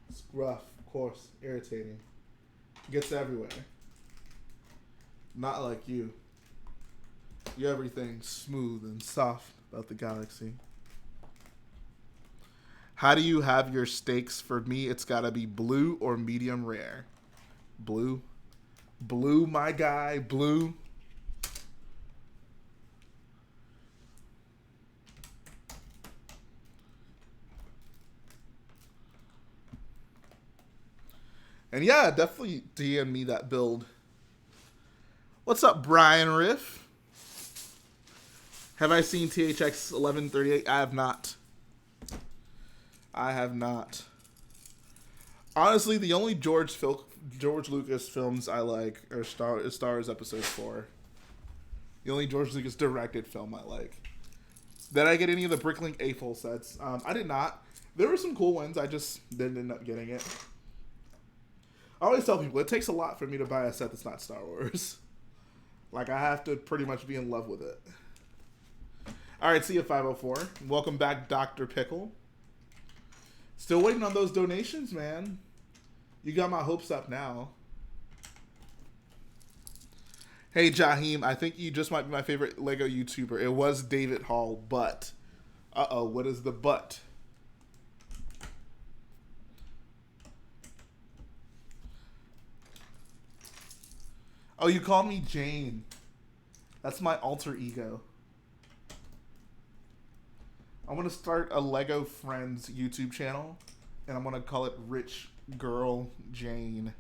It's rough, coarse, irritating. Gets everywhere. Not like you. You everything smooth and soft about the galaxy. How do you have your steaks? For me, it's gotta be blue or medium rare. Blue. Blue, my guy. Blue. And yeah, definitely DM me that build. What's up, Brian Riff? Have I seen THX 1138? I have not. I have not. Honestly, the only George Lucas films I like are Star Wars Episode 4. The only George Lucas directed film I like. Did I get any of the Bricklink A full sets? I did not. There were some cool ones. I just didn't end up getting it. I always tell people, it takes a lot for me to buy a set that's not Star Wars. Like, I have to pretty much be in love with it. Alright, see you, 504. Welcome back, Dr. Pickle. Still waiting on those donations, man. You got my hopes up now. Hey, Jaheem, I think you just might be my favorite Lego YouTuber. It was David Hall, but... Uh-oh, what is the but? Oh, you call me Jane. That's my alter ego. I'm going to start a Lego Friends YouTube channel, and I'm going to call it Rich Girl Jane.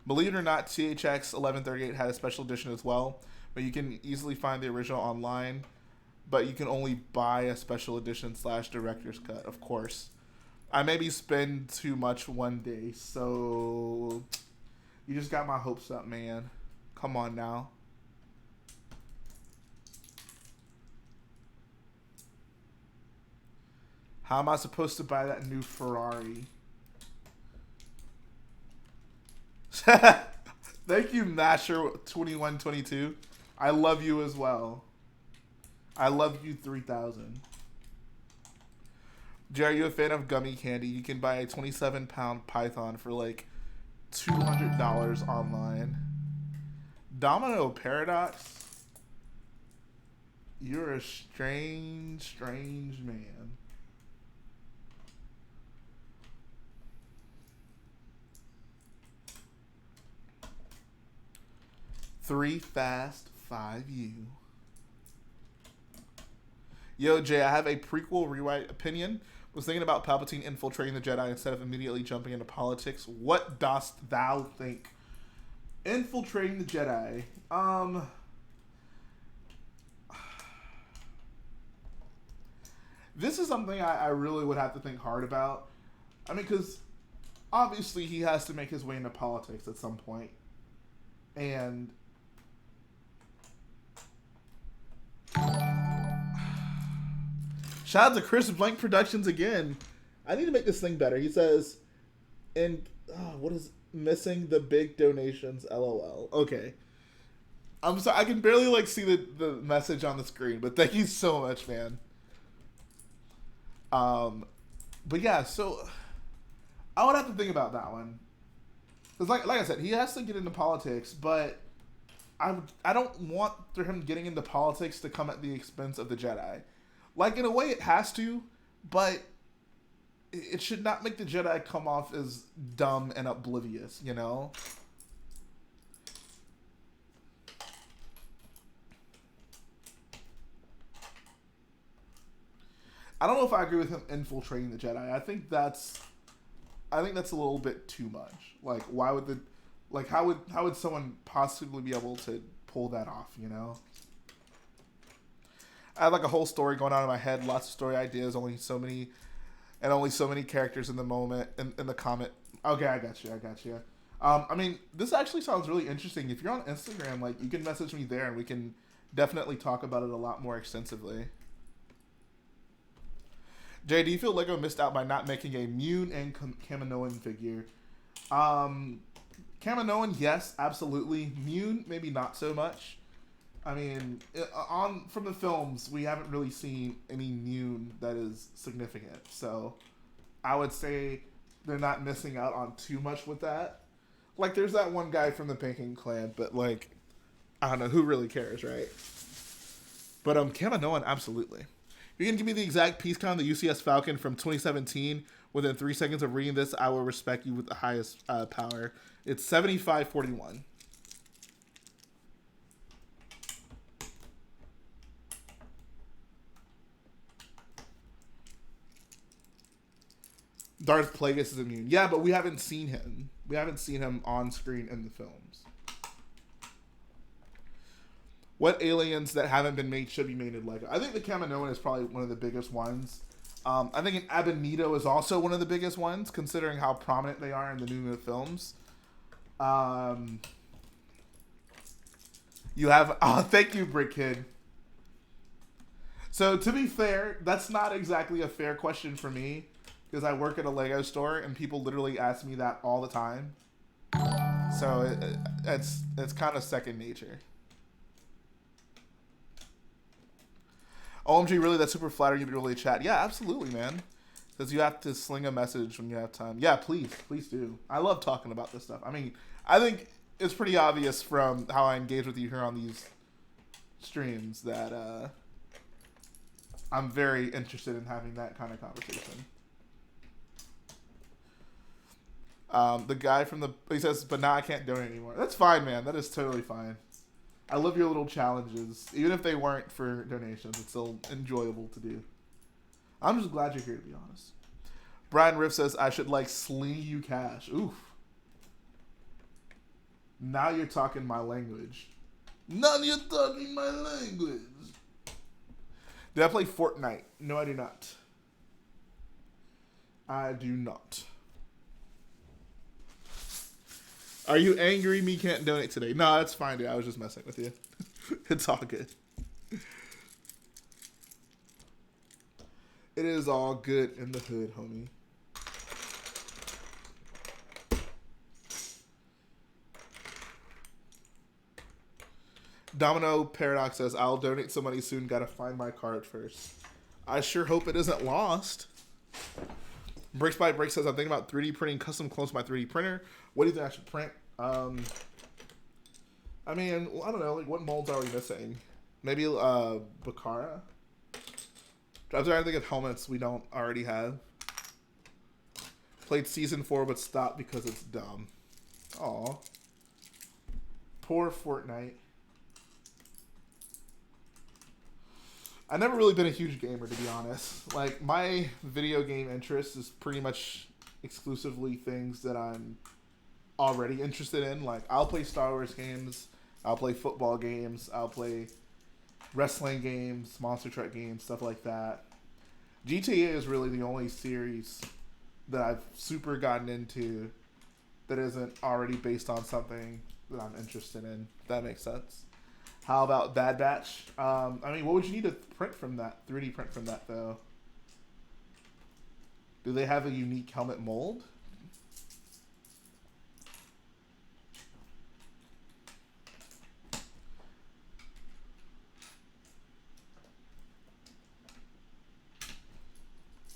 Believe it or not, THX 1138 had a special edition as well, but you can easily find the original online, but you can only buy a special edition / director's cut, of course. I maybe spend too much one day, so you just got my hopes up, man. Come on now. How am I supposed to buy that new Ferrari? Thank you, Masher2122. I love you as well. I love you 3000. Jay, are you a fan of gummy candy? You can buy a 27-pound python for like $200 online. Domino Paradox? You're a strange, strange man. Three Fast, 5 U. Yo, Jay, I have a prequel rewrite opinion. Was thinking about Palpatine infiltrating the Jedi instead of immediately jumping into politics. What dost thou think? Infiltrating the Jedi. This is something I really would have to think hard about. I mean, because obviously he has to make his way into politics at some point. And shout out to Chris Blank Productions again. I need to make this thing better. He says, and what is missing the big donations? LOL. Okay. I'm sorry. I can barely like see the message on the screen, but thank you so much, man. But yeah, so I would have to think about that one. Because like I said, he has to get into politics, but I don't want for him getting into politics to come at the expense of the Jedi. Like, in a way, it has to, but it should not make the Jedi come off as dumb and oblivious, you know? I don't know if I agree with him infiltrating the Jedi. I think that's a little bit too much. Like, why would how would someone possibly be able to pull that off, you know? I have like a whole story going on in my head, lots of story ideas, only so many characters in the moment, in the comment. Okay, I got you. I mean, this actually sounds really interesting. If you're on Instagram, like, you can message me there and we can definitely talk about it a lot more extensively. Jay, do you feel Lego missed out by not making a Mune and Kaminoan figure? Kaminoan, yes, absolutely. Mune, maybe not so much. I mean, from the films, we haven't really seen any Mune that is significant. So, I would say they're not missing out on too much with that. Like, there's that one guy from the Pinking Clan, but, like, I don't know, who really cares, right? But, Kaminoan, absolutely. You're going to give me the exact piece count of the UCS Falcon from 2017 within 3 seconds of reading this, I will respect you with the highest power. It's 7541. Darth Plagueis is immune. Yeah, but we haven't seen him. We haven't seen him on screen in the films. What aliens that haven't been made should be made in Lego? I think the Kaminoan is probably one of the biggest ones. I think an Abedito is also one of the biggest ones, considering how prominent they are in the new films. You have... Oh, thank you, Brick Kid. So, to be fair, that's not exactly a fair question for me, because I work at a Lego store, and people literally ask me that all the time. So, it's kind of second nature. OMG, really? That's super flattering you to really chat. Yeah, absolutely, man. Because you have to sling a message when you have time. Yeah, please do. I love talking about this stuff. I mean, I think it's pretty obvious from how I engage with you here on these streams that I'm very interested in having that kind of conversation. The guy from he says, but now I can't donate anymore. That's fine, man. That is totally fine. I love your little challenges. Even if they weren't for donations, it's still enjoyable to do. I'm just glad you're here, to be honest. Brian Riff says, I should, like, sling you cash. Oof. Now you're talking my language. Now you're talking my language. Did I play Fortnite? No, I do not. I do not. Are you angry me can't donate today? No, that's fine, dude. I was just messing with you. It's all good. It is all good in the hood, homie. Domino Paradox says, I'll donate some money soon. Gotta find my card first. I sure hope it isn't lost. Bricks by Brick says, I'm thinking about 3D printing custom clones to my 3D printer. What do you think I should print? I mean, I don't know. Like, what molds are we missing? Maybe Bakara? I'm trying to think of helmets we don't already have. Played Season 4, but stopped because it's dumb. Aw. Poor Fortnite. I've never really been a huge gamer, to be honest. Like, my video game interest is pretty much exclusively things that I'm already interested in. Like, I'll play Star Wars games, I'll play football games, I'll play wrestling games, Monster Truck games, stuff like that. GTA is really the only series that I've super gotten into that isn't already based on something that I'm interested in, if that makes sense. How about Bad Batch? I mean, what would you need to print from that? 3D print from that, though. Do they have a unique helmet mold?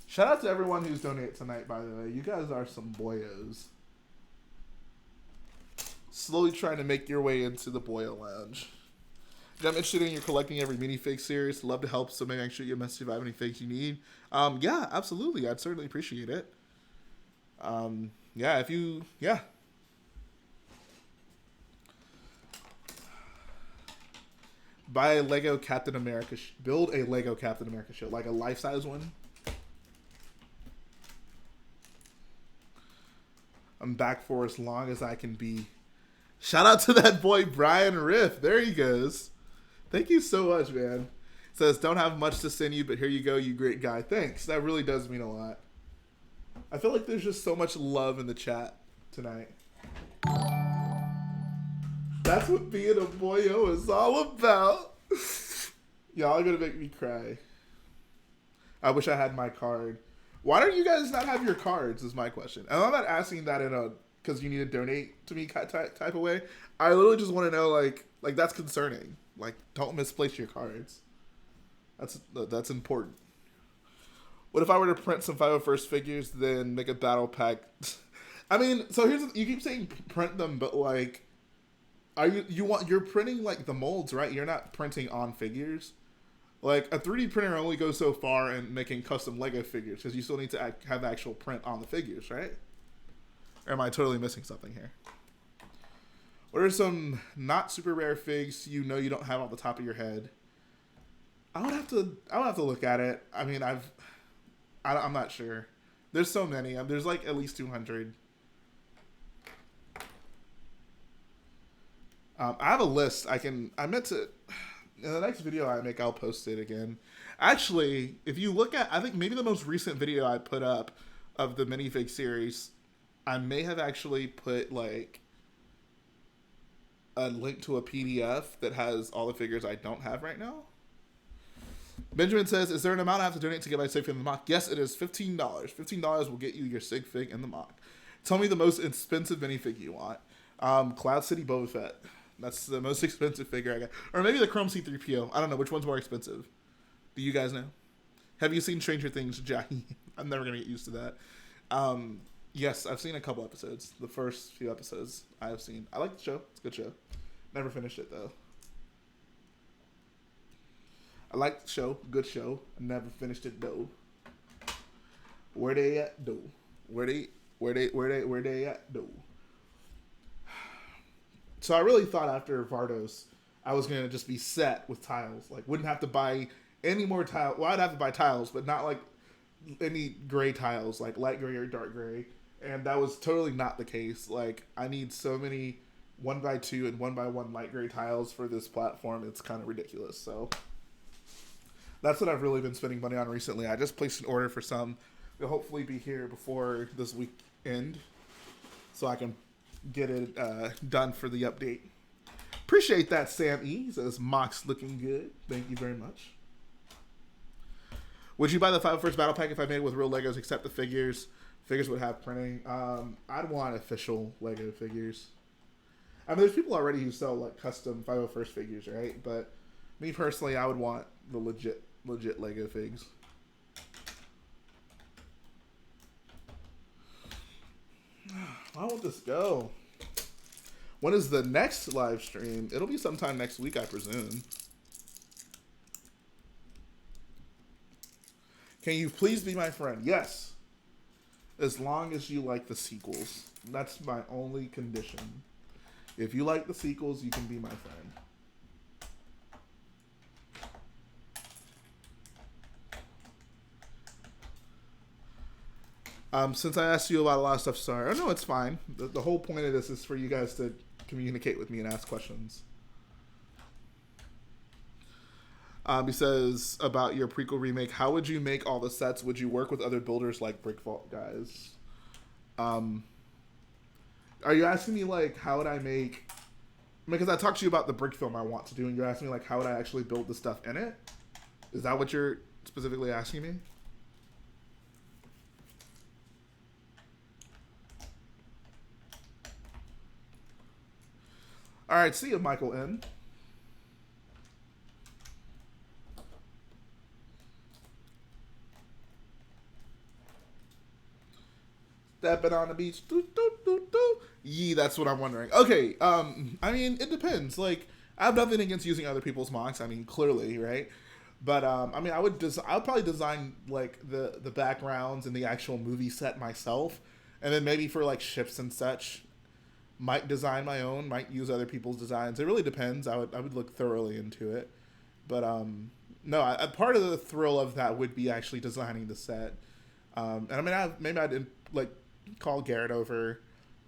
Shout out to everyone who's donated tonight, by the way. You guys are some boyos. Slowly trying to make your way into the Boyo Lounge. I'm interested in your collecting every minifig series. Love to help, so maybe I can shoot you a message if I have any figs you need. Yeah, absolutely. I'd certainly appreciate it. Yeah, if you... Yeah. Buy a Lego Captain America... Build a Lego Captain America shield. Like a life-size one. I'm back for as long as I can be. Shout out to that boy, Brian Riff. There he goes. Thank you so much, man. Says, don't have much to send you, but here you go, you great guy. Thanks. That really does mean a lot. I feel like there's just so much love in the chat tonight. That's what being a boyo is all about. Y'all are going to make me cry. I wish I had my card. Why don't you guys not have your cards is my question. And I'm not asking that in a because you need to donate to me type of way. I literally just want to know, like that's concerning. Like, don't misplace your cards. That's important. What if I were to print some 501st figures, then make a battle pack? I mean, so you keep saying print them, but like, you're printing like the molds, right? You're not printing on figures. Like, a 3D printer only goes so far in making custom Lego figures because you still need to have actual print on the figures, right? Or am I totally missing something here? What are some not super rare figs you know you don't have off the top of your head? I would have to look at it. I mean, I'm not sure. There's so many. There's like at least 200. I have a list. I meant to. In the next video I make, I'll post it again. Actually, if you look at, I think maybe the most recent video I put up of the minifig series, I may have actually put like a link to a PDF that has all the figures I don't have right now. Benjamin says, is there an amount I have to donate to get my sig fig in the mock? Yes, it is $15. $15 will get you your sig fig in the mock. Tell me the most expensive minifig you want. Cloud City Boba Fett. That's the most expensive figure I got. Or maybe the Chrome C-3PO. I don't know. Which one's more expensive? Do you guys know? Have you seen Stranger Things, Jackie? I'm never going to get used to that. Yes, I've seen a couple episodes. The first few episodes I have seen. I like the show. It's a good show. Never finished it, though. I like the show. Good show. I never finished it, though. Where they at, though? Where they at, though? So I really thought after Vardos, I was going to just be set with tiles. Like, wouldn't have to buy any more tiles. Well, I'd have to buy tiles, but not like any gray tiles, like light gray or dark gray. And that was totally not the case. Like, I need so many 1x2 and 1x1 light gray tiles for this platform, it's kind of ridiculous. So that's what I've really been spending money on recently. I just placed an order for some. They'll hopefully be here before this week end, so I can get it done for the update. Appreciate that, Sam E. He says, Mox looking good. Thank you very much. Would you buy the 501st Battle Pack if I made it with real Legos except the figures? Figures would have printing. I'd want official Lego figures. I mean, there's people already who sell like custom 501st figures, right? But me personally, I would want the legit Lego figs. How will this go? When is the next live stream? It'll be sometime next week, I presume. Can you please be my friend? Yes. As long as you like the sequels. That's my only condition. If you like the sequels, you can be my friend. Since I asked you about a lot of stuff, sorry. Oh, no, it's fine. The whole point of this is for you guys to communicate with me and ask questions. He says about your prequel remake, how would you make all the sets? Would you work with other builders like Brick Vault guys? Are you asking me like how would I make? Because I talked to you about the brick film I want to do, and you're asking me like how would I actually build the stuff in it? Is that what you're specifically asking me? All right, see you, Michael N. Stepping on the beach. Doo, doo, doo, doo. Yee, that's what I'm wondering. Okay, I mean, it depends. Like, I have nothing against using other people's mocks. I mean, clearly, right? But, I mean, I would probably design, like, the backgrounds and the actual movie set myself. And then maybe for, like, ships and such, might design my own, might use other people's designs. It really depends. I would look thoroughly into it. But, no, part of the thrill of that would be actually designing the set. And, I mean, maybe I'd, like, call Garrett over,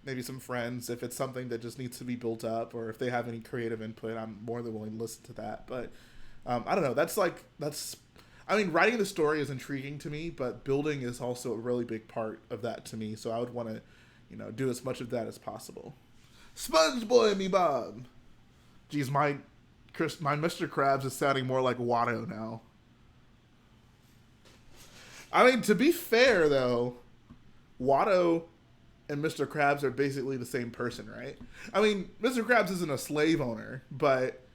maybe some friends, if it's something that just needs to be built up, or if they have any creative input, I'm more than willing to listen to that. But I don't know, I mean, writing the story is intriguing to me, but building is also a really big part of that to me, so I would want to, you know, do as much of that as possible. Sponge Boy me Bob. Geez, my Mr. Krabs is sounding more like Watto now. I mean, to be fair though, Watto and Mr. Krabs are basically the same person, right? I mean, Mr. Krabs isn't a slave owner, but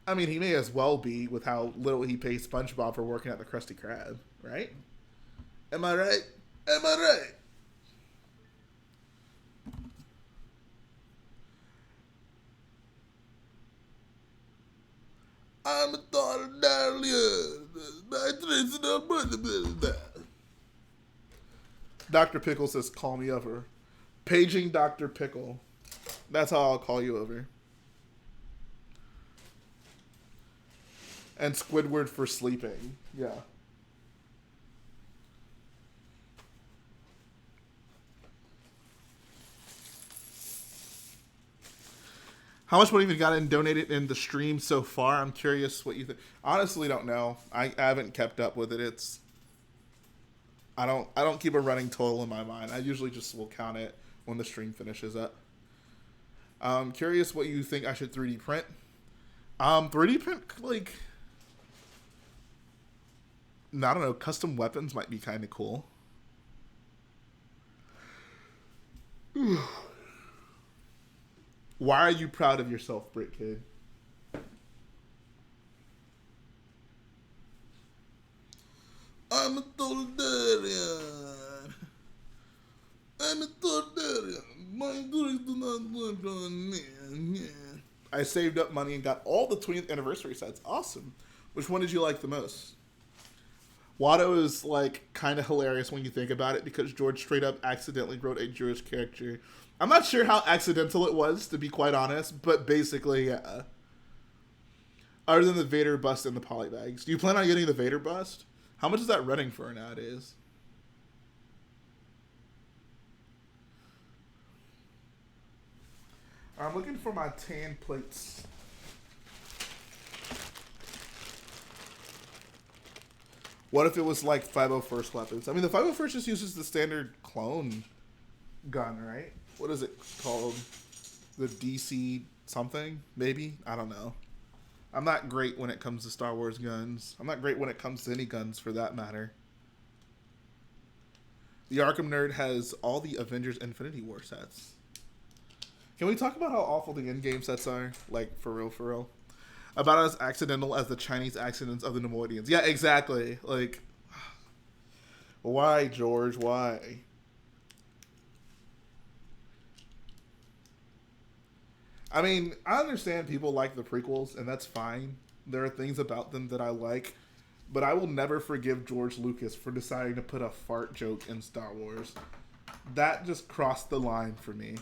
I mean, he may as well be with how little he pays SpongeBob for working at the Krusty Krab, right? Am I right? Am I right? I'm a Dr. Pickle says, call me over. Paging Dr. Pickle. That's how I'll call you over. And Squidward for sleeping. Yeah. How much money have you got and donated in the stream so far? I'm curious what you think. Honestly, don't know. I haven't kept up with it. I don't keep a running total in my mind. I usually just will count it when the stream finishes up. I'm curious what you think I should 3D print. 3D print, like, I don't know, custom weapons might be kind of cool. Why are you proud of yourself, Brick Kid? I'm a totalitarian. I'm a totalitarian. My doings do not work on me. Yeah. I saved up money and got all the 20th anniversary sets. Awesome. Which one did you like the most? Watto is, like, kind of hilarious when you think about it because George straight up accidentally wrote a Jewish character. I'm not sure how accidental it was, to be quite honest, but basically, yeah. Other than the Vader bust and the polybags. Do you plan on getting the Vader bust? How much is that running for nowadays? I'm looking for my tan plates. What if it was like 501st weapons? I mean, the 501st just uses the standard clone gun, right? What is it called? The DC something, maybe? I don't know. I'm not great when it comes to Star Wars guns. I'm not great when it comes to any guns, for that matter. The Arkham Nerd has all the Avengers Infinity War sets. Can we talk about how awful the in-game sets are? Like, for real, for real. About as accidental as the Chinese accidents of the Nemoidians. Yeah, exactly. Like, why, George? Why? I mean, I understand people like the prequels, and that's fine. There are things about them that I like. But I will never forgive George Lucas for deciding to put a fart joke in Star Wars. That just crossed the line for me.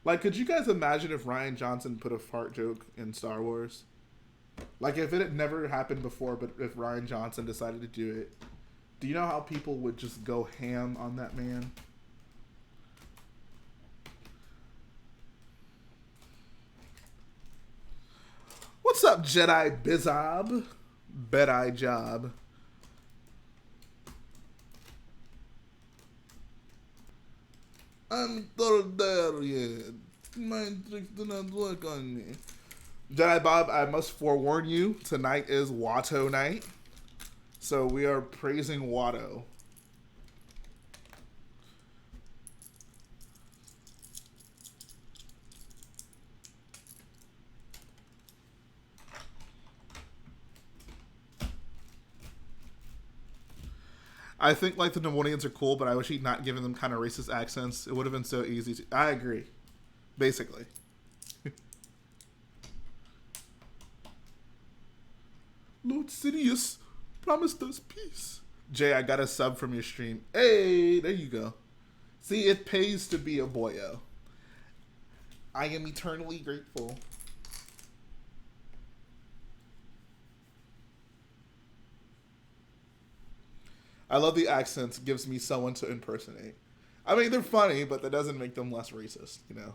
Like, could you guys imagine if Rian Johnson put a fart joke in Star Wars? Like, if it had never happened before, but if Rian Johnson decided to do it, do you know how people would just go ham on that man? What's up, Jedi Bizob? Bet-I job. I'm not there yet. My tricks do not work on me. Jedi Bob, I must forewarn you, tonight is Watto night. So we are praising Watto. I think like the Nemoidians are cool, but I wish he'd not given them kind of racist accents. It would have been so easy to. I agree. Basically. Lord Sidious promised us peace. Jay, I got a sub from your stream. Hey, there you go. See, it pays to be a boyo. I am eternally grateful. I love the accents. It gives me someone to impersonate. I mean, they're funny, but that doesn't make them less racist, you know?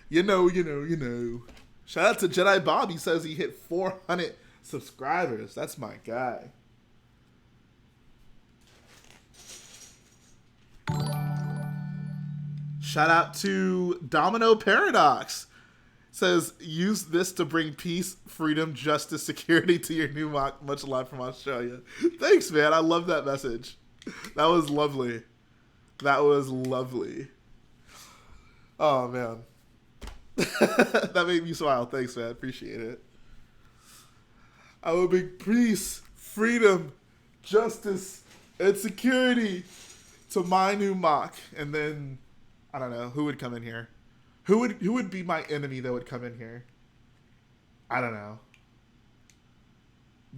You know. Shout out to Jedi Bob. He says he hit 400 subscribers. That's my guy. Shout out to Domino Paradox. Says, use this to bring peace, freedom, justice, security to your new mock. Much love from Australia. Thanks, man. I love that message. That was lovely. That was lovely. Oh, man. That made me smile. Thanks, man. Appreciate it. I will bring peace, freedom, justice, and security to my new mock. And then, I don't know, who would come in here? Who would be my enemy that would come in here? I don't know.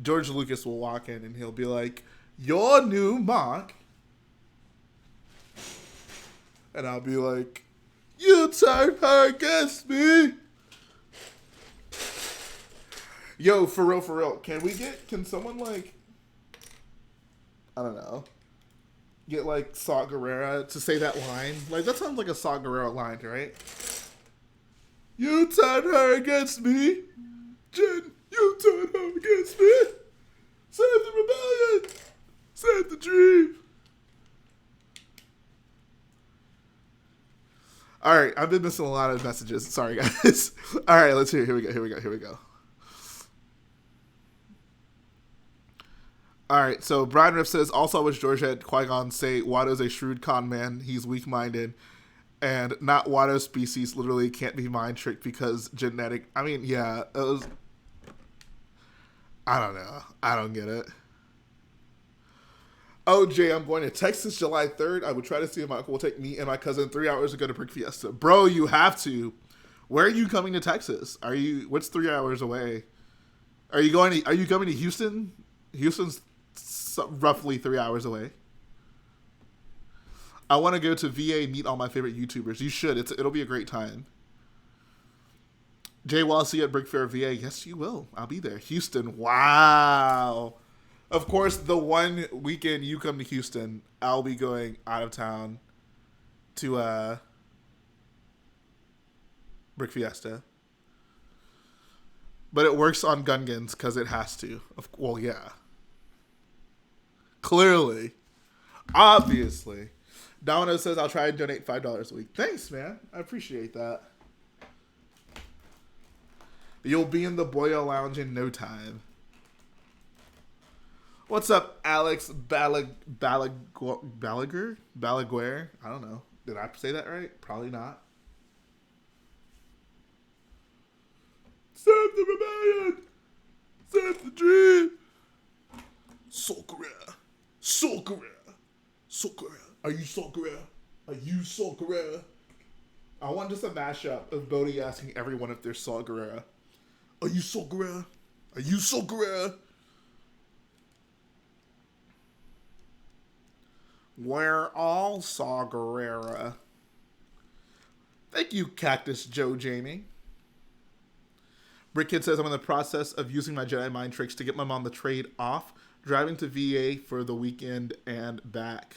George Lucas will walk in and he'll be like, your new mock. And I'll be like, you turned her against me. Yo, for real. Can someone like, I don't know, get like Saw Gerrera to say that line? Like, that sounds like a Saw Gerrera line, right? You turned her against me. Jen, you turned her against me. Save the rebellion. Save the dream. All right, I've been missing a lot of messages. Sorry, guys. All right, let's hear. Here we go. All right, so Brian Riff says, also I wish George had Qui-Gon say Watto's a shrewd con man. He's weak-minded. And not Watto species literally can't be mind tricked because genetic. I mean, yeah, it was. I don't know. I don't get it. Oh, Jay, I'm going to Texas July 3rd. I would try to see if my uncle will take me and my cousin 3 hours to go to Brick Fiesta. Bro, you have to. Where are you coming to Texas? What's 3 hours away? Are you coming to Houston? Houston's roughly 3 hours away. I want to go to VA and meet all my favorite YouTubers. You should. It'll be a great time. Jay, will I see you at Brick Fair VA? Yes, you will. I'll be there. Houston. Wow. Of course, the one weekend you come to Houston, I'll be going out of town to Brick Fiesta. But it works on Gungans because it has to. Well, yeah. Clearly. Obviously. Domino says I'll try and donate $5 a week. Thanks, man. I appreciate that. You'll be in the Boyo Lounge in no time. What's up, Alex Balaguer? I don't know. Did I say that right? Probably not. Save the rebellion! Save the dream! Starkiller! Starkiller! Starkiller! Are you Starkiller? Are you Starkiller? I want just a mashup of Bodhi asking everyone if they're Starkiller. Are you Starkiller? Are you Starkiller? We're all Starkiller. Thank you, Cactus Joe Jamie. Brick Kid says I'm in the process of using my Jedi mind tricks to get my mom to trade off driving to VA for the weekend and back.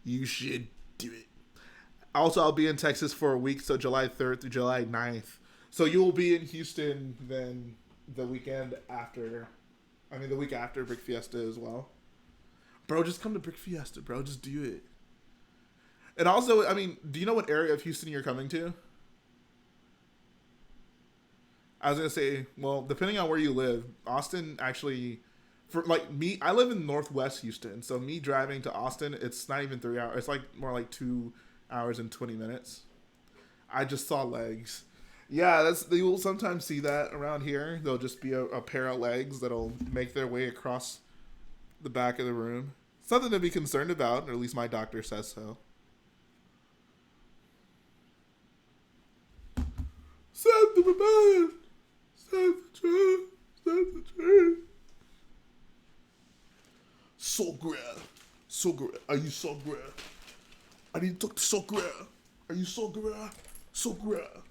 You should do it. Also, I'll be in Texas for a week, so July 3rd through July 9th. So you will be in Houston then the weekend after, the week after Brick Fiesta as well. Bro, just come to Brick Fiesta, bro. Just do it. And also, do you know what area of Houston you're coming to? I was going to say, well, depending on where you live, Austin actually, for like me, I live in Northwest Houston. So me driving to Austin, it's not even 3 hours. It's like more like 2 hours and 20 minutes. I just saw legs. Yeah, you will sometimes see that around here. There'll just be a pair of legs that'll make their way across the back of the room. Something to be concerned about, or at least my doctor says so. Save the rebellion! Save the truth! Save the truth! Starkiller! Starkiller! Are you Starkiller? I need to talk to Starkiller. Are you Starkiller? Starkiller!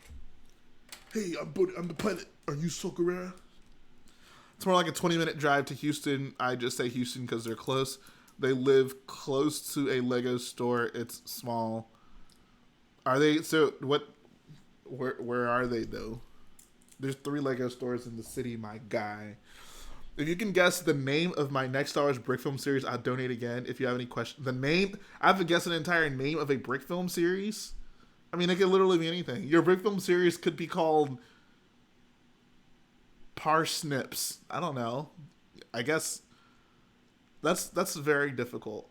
Hey, I'm the pilot. Are you Starkiller? It's more like a 20-minute drive to Houston. I just say Houston because they're close. They live close to a Lego store. It's small. Are they? So what? Where are they though? There's 3 Lego stores in the city, my guy. If you can guess the name of my next Star Wars brick film series, I'll donate again. If you have any questions, the name. I have to guess an entire name of a brick film series. It could literally be anything. Your brick film series could be called Parsnips. I don't know. I guess that's very difficult.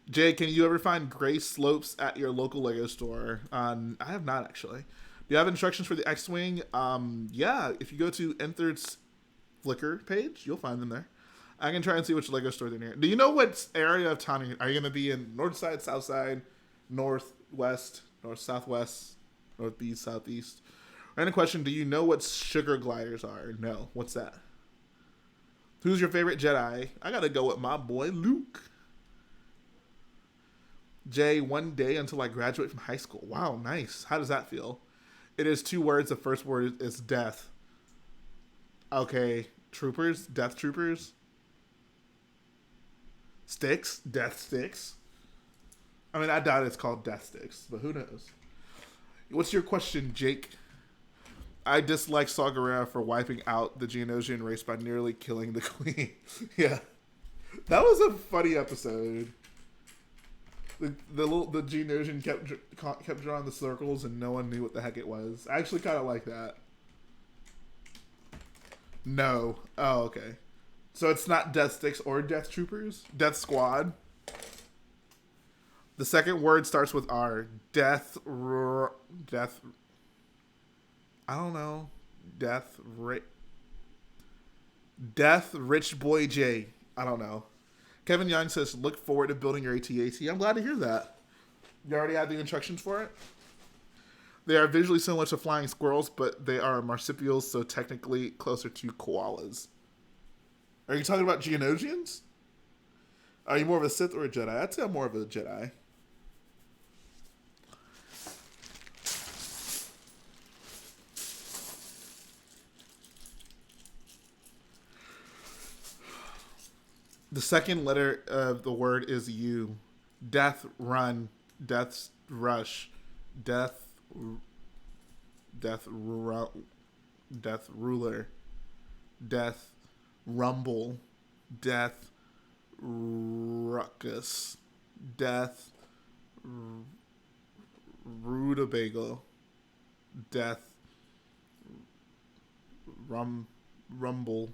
Jay, can you ever find gray slopes at your local Lego store? I have not actually. Do you have instructions for the X-Wing? Yeah, if you go to Entherd's Flickr page, you'll find them there. I can try and see which Lego store they're near. Do you know what area of town are you going to be in? North side, south side, northwest, north southwest, northeast, southeast? Random question, do you know what sugar gliders are? No. What's that? Who's your favorite Jedi? I got to go with my boy Luke. Jay, one day until I graduate from high school. Wow, nice. How does that feel? It is 2 words. The first word is death. Okay. Troopers? Death troopers? Sticks? Death sticks? I doubt it's called death sticks, but who knows? What's your question, Jake? I dislike Saw Gerrera for wiping out the Geonosian race by nearly killing the queen. Yeah. That was a funny episode. The Geonosian kept drawing the circles and no one knew what the heck it was. I actually kind of like that. No. Oh, okay. So it's not Death Sticks or Death Troopers? Death Squad? The second word starts with R. Death... I don't know. Death Rich Boy J. I don't know. Kevin Young says, look forward to building your AT-AT. I'm glad to hear that. You already have the instructions for it? They are visually similar to flying squirrels, but they are marsupials, so technically closer to koalas. Are you talking about Geonosians? Are you more of a Sith or a Jedi? I'd say I'm more of a Jedi. The second letter of the word is U. Death run. Death's rush. Death. Death. Death ruler. Death rumble. Death ruckus. Death rutabaga. Death rumble.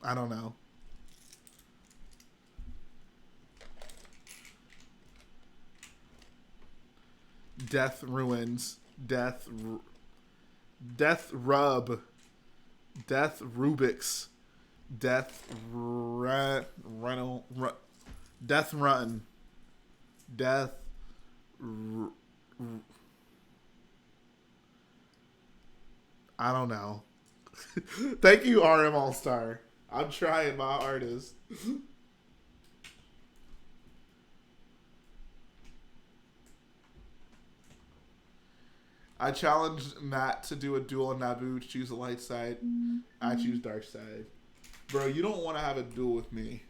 I don't know. Death ruins. Death rub. Death Rubik's. Death Death run. Death I don't know. Thank you, RM All Star. I'm trying my hardest. I challenged Matt to do a duel on Naboo to choose the light side. I choose dark side. Bro, you don't want to have a duel with me.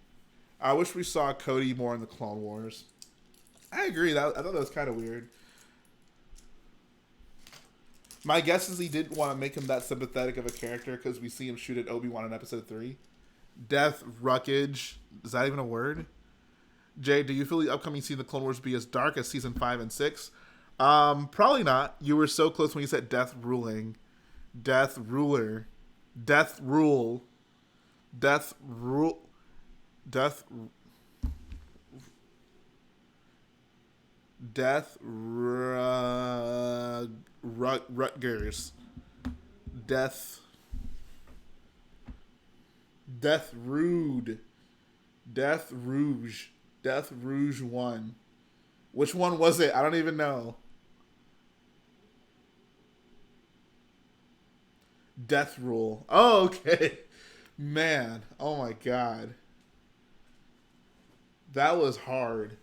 I wish we saw Cody more in the Clone Wars. I agree. I thought that was kind of weird. My guess is he didn't want to make him that sympathetic of a character because we see him shoot at Obi-Wan in episode 3. Death Ruckage. Is that even a word? Jay, do you feel the upcoming season of the Clone Wars be as dark as season 5 and 6? Probably not. You were so close when you said death ruling. Death ruler. Death rule. Death rule. Death. Death Rutgers. Death. Death Rude. Death Rouge. Death Rouge 1. Which one was it? I don't even know. Death Rule. Oh, okay. Man. Oh my god. That was hard.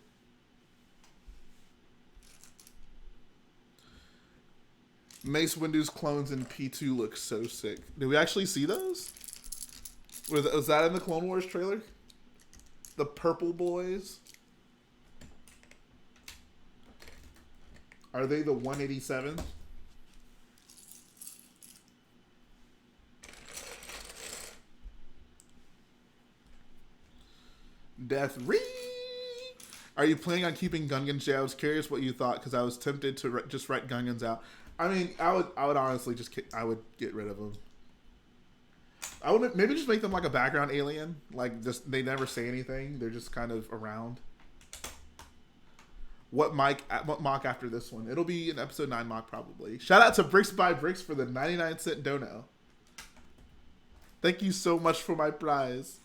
Mace Windu's clones in P2 look so sick. Did we actually see those? Was that in the Clone Wars trailer? The purple boys? Are they the 187? Death Ree! Are you planning on keeping Gungans, Jay? I was curious what you thought because I was tempted to just write Gungans out. I mean, I would honestly just get rid of them. I would maybe just make them like a background alien, like just they never say anything. They're just kind of around. What mock after this one? It'll be an episode 9 mock probably. Shout out to Bricks by Bricks for the 99-cent dono. Thank you so much for my prize.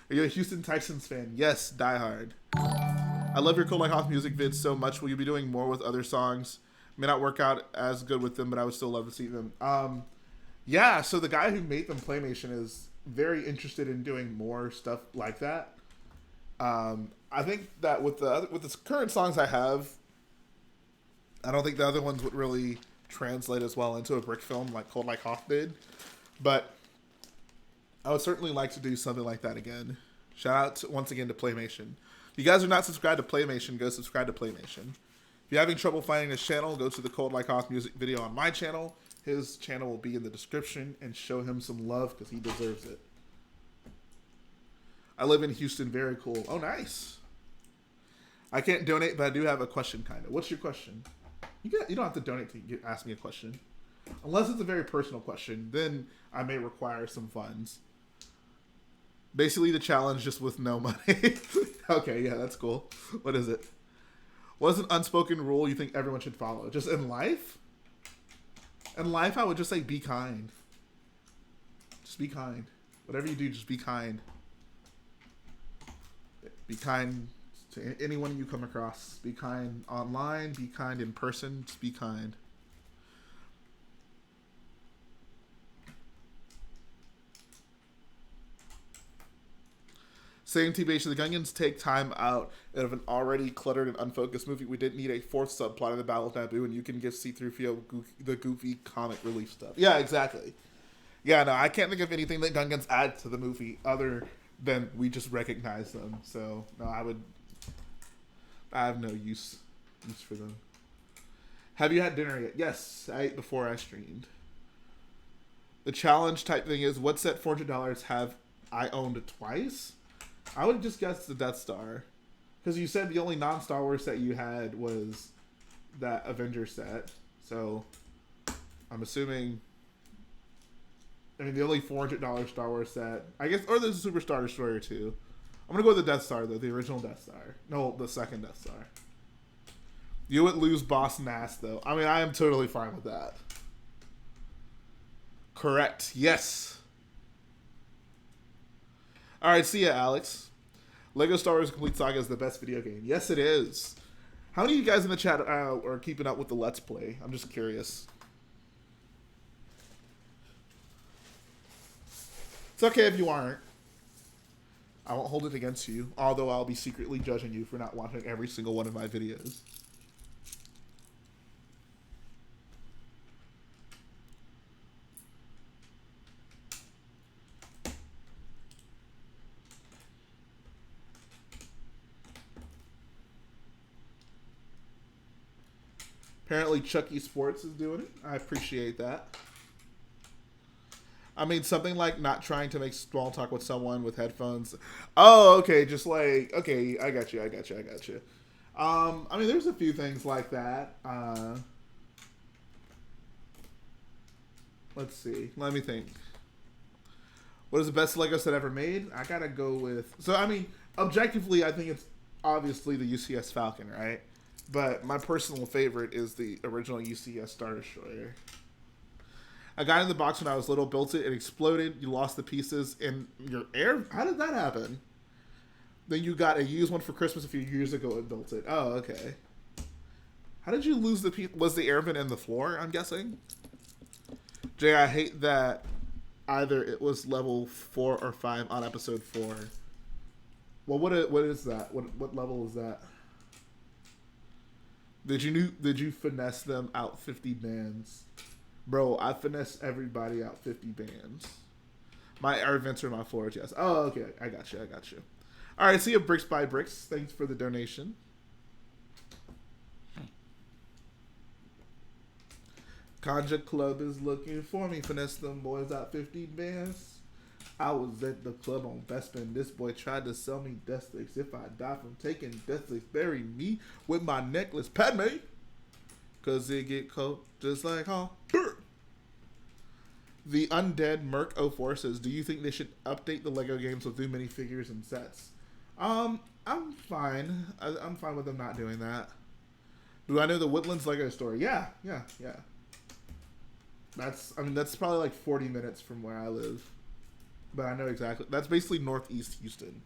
Are you a Houston Texans fan? Yes, diehard. I love your Cold Like Hoth music vids so much. Will you be doing more with other songs? May not work out as good with them, but I would still love to see them. Yeah, so the guy who made them, Playmation, is very interested in doing more stuff like that. I think that with the current songs I have, I don't think the other ones would really translate as well into a brick film like Cold Like Hoth did. But I would certainly like to do something like that again. Shout out once again to Playmation. If you guys are not subscribed to Playmation, go subscribe to Playmation. If you're having trouble finding his channel, go to the Cold Like Hoth music video on my channel. His channel will be in the description, and show him some love because he deserves it. I live in Houston. Very cool. Oh, nice. I can't donate, but I do have a question, kind of. What's your question? You don't have to donate to ask me a question. Unless it's a very personal question, then I may require some funds. Basically, the challenge just with no money. Okay, yeah, that's cool. What is it? What is an unspoken rule you think everyone should follow? Just in life? In life, I would just say be kind. Just be kind. Whatever you do, just be kind. Be kind to anyone you come across. Be kind online. Be kind in person. Just be kind. Saying T-Base, the Gungans take time out of an already cluttered and unfocused movie. We didn't need a fourth subplot of the Battle of Naboo, and you can give C-3PO the goofy comic relief stuff. Yeah, exactly. Yeah, no, I can't think of anything that Gungans add to the movie other then we just recognize them. So no, I have no use for them. Have you had dinner yet? Yes, I ate before I streamed. The challenge type thing is, what set $400 have I owned twice? I would just guess the Death Star. Because you said the only non-Star Wars set you had was that Avenger set. So, I'm assuming... I mean, the only $400 Star Wars set... I guess, or there's a Super Star Destroyer too. I'm going to go with the Death Star, though. The original Death Star. No, the second Death Star. You would lose Boss Nass, though. I mean, I am totally fine with that. Correct. Yes. Alright, see ya, Alex. Lego Star Wars Complete Saga is the best video game. Yes, it is. How many of you guys in the chat are keeping up with the Let's Play? I'm just curious. It's okay if you aren't. I won't hold it against you, although I'll be secretly judging you for not watching every single one of my videos. Apparently Chucky Sports is doing it. I appreciate that. I mean, something like not trying to make small talk with someone with headphones. Oh, okay. Just like, okay, I got you. I mean, there's a few things like that. Let's see. Let me think. What is the best Lego set ever made? I gotta go with... So, I mean, objectively, I think it's obviously the UCS Falcon, right? But my personal favorite is the original UCS Star Destroyer. I got in the box when I was little, built it, it exploded, you lost the pieces in your air. How did that happen? Then you got a used one for Christmas a few years ago and built it. Oh, okay. How did you lose the piece? Was the air vent in the floor, I'm guessing? Jay, I hate that either it was level 4 or 5 on episode 4. Well, what is that? What level is that? Did you finesse them out 50 bands? Bro, I finesse everybody out 50 bands. My air vents are my floors, yes. Oh, okay. I got you. All right, see you, Bricks by Bricks. Thanks for the donation. Conja Club is looking for me. Finesse them boys out 50 bands. I was at the club on Bespin. This boy tried to sell me death sticks. If I die from taking death sticks, bury me with my necklace. Padme! Cause it get cold just like home. The Undead Merc 04 says, do you think they should update the Lego games with new minifigures and sets? I'm fine. I'm fine with them not doing that. Do I know the Woodlands Lego store? Yeah. That's probably like 40 minutes from where I live. But I know exactly. That's basically northeast Houston.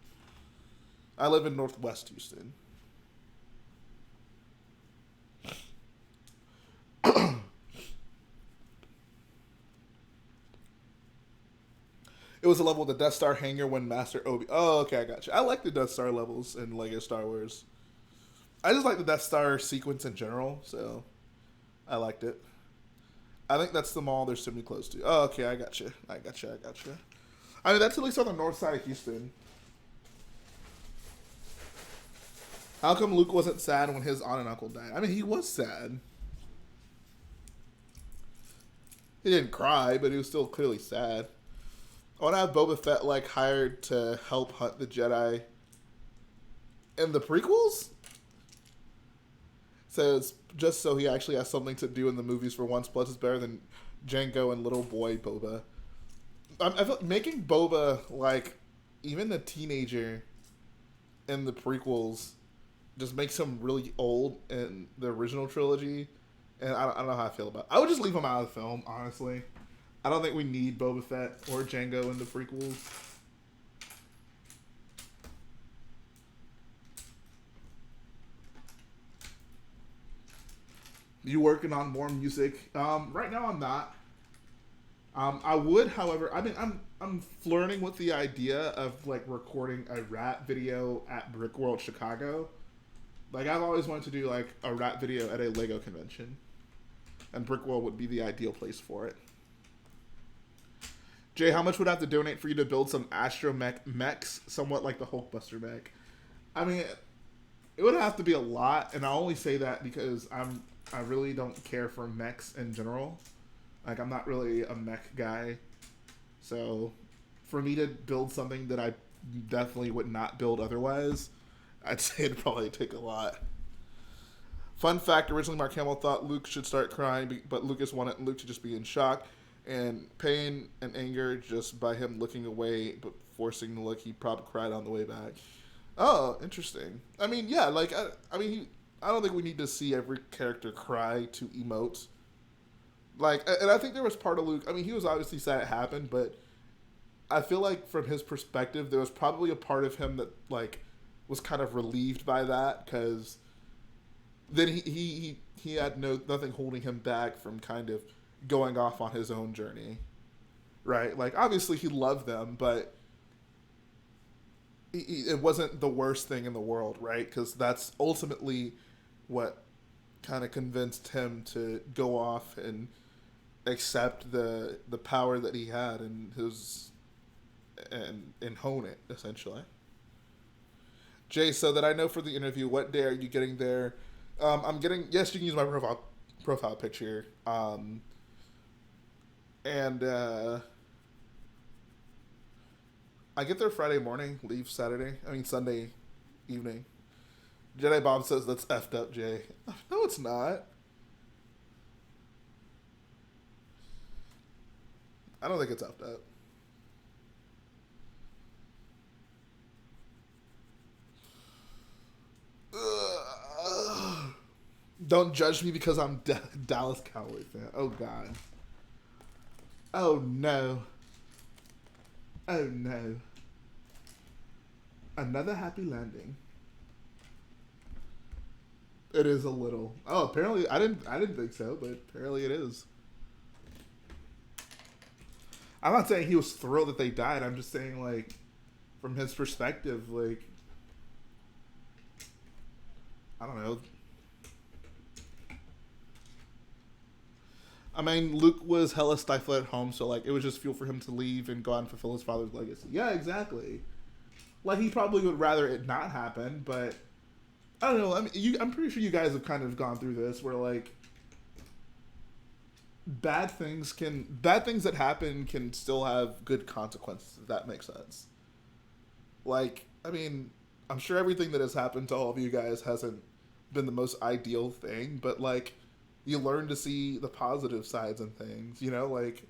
I live in northwest Houston. It was a level with the Death Star hangar when Master Obi... Oh, okay, I got you. I like the Death Star levels in Lego Star Wars. I just like the Death Star sequence in general, so I liked it. I think that's the mall they're semi close to. Oh, okay, I got you. I mean, that's at least on the north side of Houston. How come Luke wasn't sad when his aunt and uncle died? I mean, he was sad. He didn't cry, but he was still clearly sad. I want to have Boba Fett, like, hired to help hunt the Jedi in the prequels? Says, just so he actually has something to do in the movies for once, plus it's better than Jango and little boy Boba. I feel making Boba, like, even a teenager in the prequels just makes him really old in the original trilogy. And I don't know how I feel about it. I would just leave him out of the film, honestly. I don't think we need Boba Fett or Jango in the prequels. You working on more music? Right now I'm not. I would, however, I mean, I'm flirting with the idea of like recording a rap video at Brickworld Chicago. Like I've always wanted to do like a rap video at a Lego convention, and Brickworld would be the ideal place for it. Jay, how much would I have to donate for you to build some astromech mechs, somewhat like the Hulkbuster mech? I mean, it would have to be a lot, and I only say that because I really don't care for mechs in general. Like, I'm not really a mech guy, so for me to build something that I definitely would not build otherwise, I'd say it'd probably take a lot. Fun fact, originally Mark Hamill thought Luke should start crying, but Lucas wanted Luke to just be in shock and pain and anger just by him looking away but forcing the look. He probably cried on the way back. Oh, interesting. I mean, yeah, like, I don't think we need to see every character cry to emote. Like, and I think there was part of Luke, I mean, he was obviously sad it happened, but I feel like from his perspective, there was probably a part of him that, like, was kind of relieved by that, because then he had nothing holding him back from kind of going off on his own journey, right? Like, obviously he loved them, but it wasn't the worst thing in the world, right? Because that's ultimately what kind of convinced him to go off and accept the power that he had and and hone it, essentially. Jay, so that I know for the interview, what day are you getting there? I'm getting, yes, you can use my profile picture. And I get there Friday morning, leave Sunday evening. Jedi Bob says that's effed up, Jay. No, it's not. I don't think it's effed up. Don't judge me because I'm Dallas Cowboys fan. Oh, God. Oh, no. Oh, no. Another happy landing. It is a little. Oh, apparently I didn't think so, but apparently it is. I'm not saying he was thrilled that they died. I'm just saying, like, from his perspective, like, I don't know. I mean, Luke was hella stifled at home, so, like, it was just fuel for him to leave and go out and fulfill his father's legacy. Yeah, exactly. Like, he probably would rather it not happen, but I don't know. I mean, I'm pretty sure you guys have kind of gone through this, where, like, bad things that happen can still have good consequences, if that makes sense. Like, I mean, I'm sure everything that has happened to all of you guys hasn't been the most ideal thing, but, like, you learn to see the positive sides and things, you know? Like,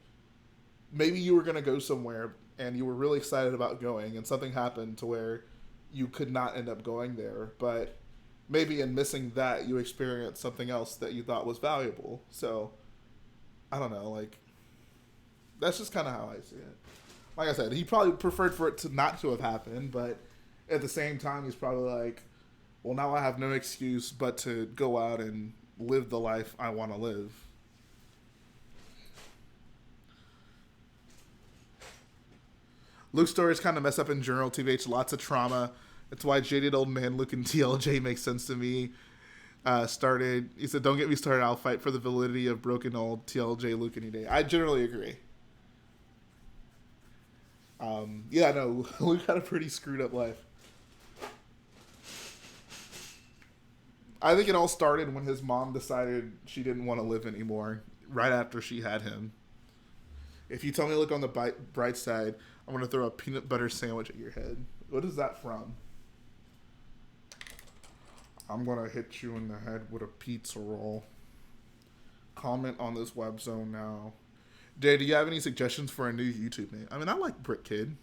maybe you were going to go somewhere and you were really excited about going and something happened to where you could not end up going there, but maybe in missing that, you experienced something else that you thought was valuable. So, I don't know, like, that's just kind of how I see it. Like I said, he probably preferred for it to not to have happened, but at the same time, he's probably like, well, now I have no excuse but to go out and live the life I want to live. Luke's story is kind of messed up in general, TVH, lots of trauma. That's why jaded old man Luke and TLJ makes sense to me. He said, don't get me started, I'll fight for the validity of broken old TLJ Luke any day. I generally agree. Yeah, no, Luke had a pretty screwed up life. I think it all started when his mom decided she didn't want to live anymore, right after she had him. If you tell me to look on the bright side, I'm going to throw a peanut butter sandwich at your head. What is that from? I'm going to hit you in the head with a pizza roll. Comment on this web zone now. Jay, do you have any suggestions for a new YouTube name? I mean, I like Brick Kid.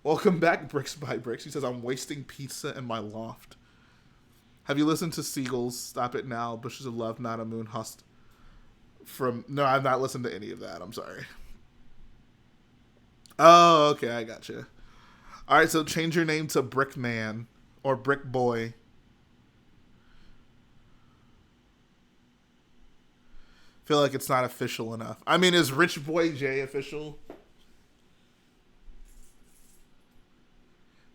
Welcome back, Bricks by Bricks. He says, I'm wasting pizza in my loft. Have you listened to Seagulls? Stop It Now. Bushes of Love, Not a Moon. No, I've not listened to any of that. I'm sorry. Oh, okay. I gotcha. All right, so change your name to Brick Man or Brick Boy. Feel like it's not official enough. I mean, is Rich Boy J official?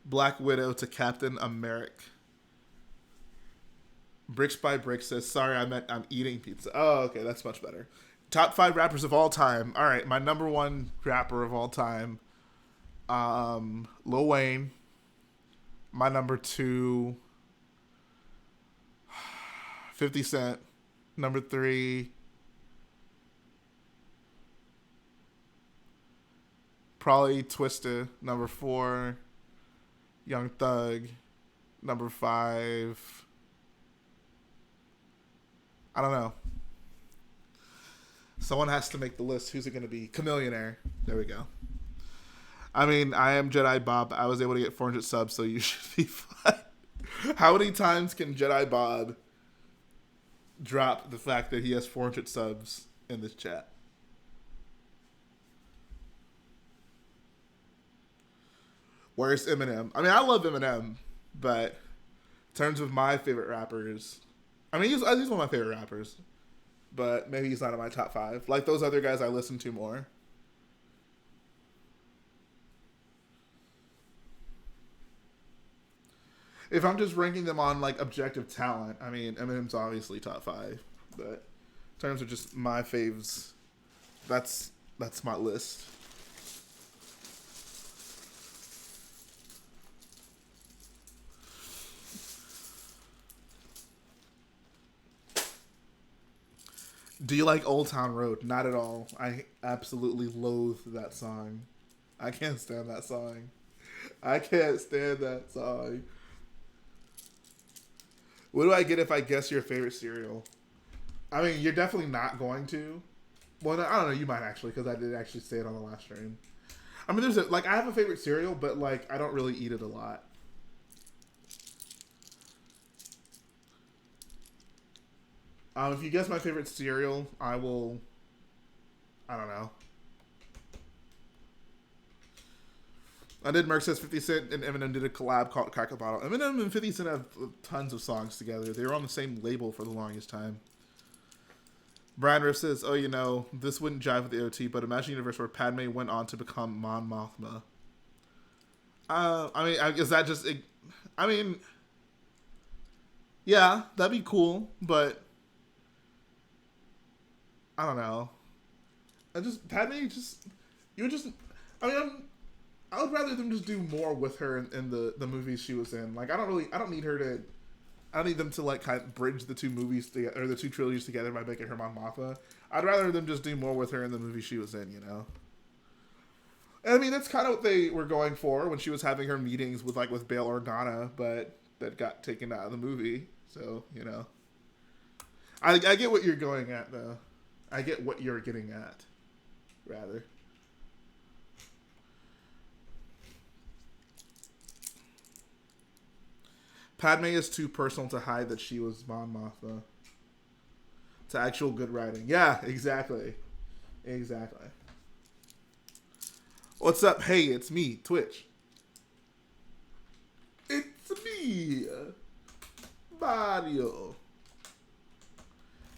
Black Widow to Captain America. Bricks by Bricks says, sorry, I meant I'm eating pizza. Oh, okay, that's much better. Top 5 rappers of all time. All right, my number 1 rapper of all time, Lil Wayne. My number 2, 50 Cent. Number 3, probably Twista. Number 4, Young Thug. Number 5, I don't know. Someone has to make the list. Who's it going to be? Chameleonaire. There we go. I mean, I am Jedi Bob. I was able to get 400 subs, so you should be fine. How many times can Jedi Bob drop the fact that he has 400 subs in this chat? Where's Eminem? I mean, I love Eminem, but in terms of my favorite rappers, I mean, he's one of my favorite rappers, but maybe he's not in my top 5. Like those other guys I listen to more. If I'm just ranking them on like objective talent, I mean, Eminem's obviously top 5, but in terms of just my faves, that's my list. Do you like Old Town Road? Not at all. I absolutely loathe that song. I can't stand that song. I can't stand that song. What do I get if I guess your favorite cereal? I mean, you're definitely not going to. Well, I don't know. You might actually, because I did actually say it on the last stream. I mean, I have a favorite cereal, but like I don't really eat it a lot. If you guess my favorite cereal, I don't know. I did Merc says 50 Cent and Eminem did a collab called Crack a Bottle. Eminem and 50 Cent have tons of songs together. They were on the same label for the longest time. Brian Riff says, oh, you know, this wouldn't jive with the OT, but imagine a universe where Padme went on to become Mon Mothma. I mean, is that just... I mean... Yeah, that'd be cool, but... I don't know. Padme you would just... I mean, I would rather them just do more with her in the movies she was in. Like, I don't need them to like kind of bridge the two movies together, or the two trilogies together by making her Mon Mothma. I'd rather them just do more with her in the movie she was in, you know? And I mean, that's kind of what they were going for when she was having her meetings with Bail Organa, but that got taken out of the movie. So, you know. I get what you're going at, though. I get what you're getting at, rather. Padme is too personal to hide that she was Mon Mothma. It's actual good writing. Yeah, exactly. Exactly. What's up? Hey, it's me, Twitch. It's me, Mario.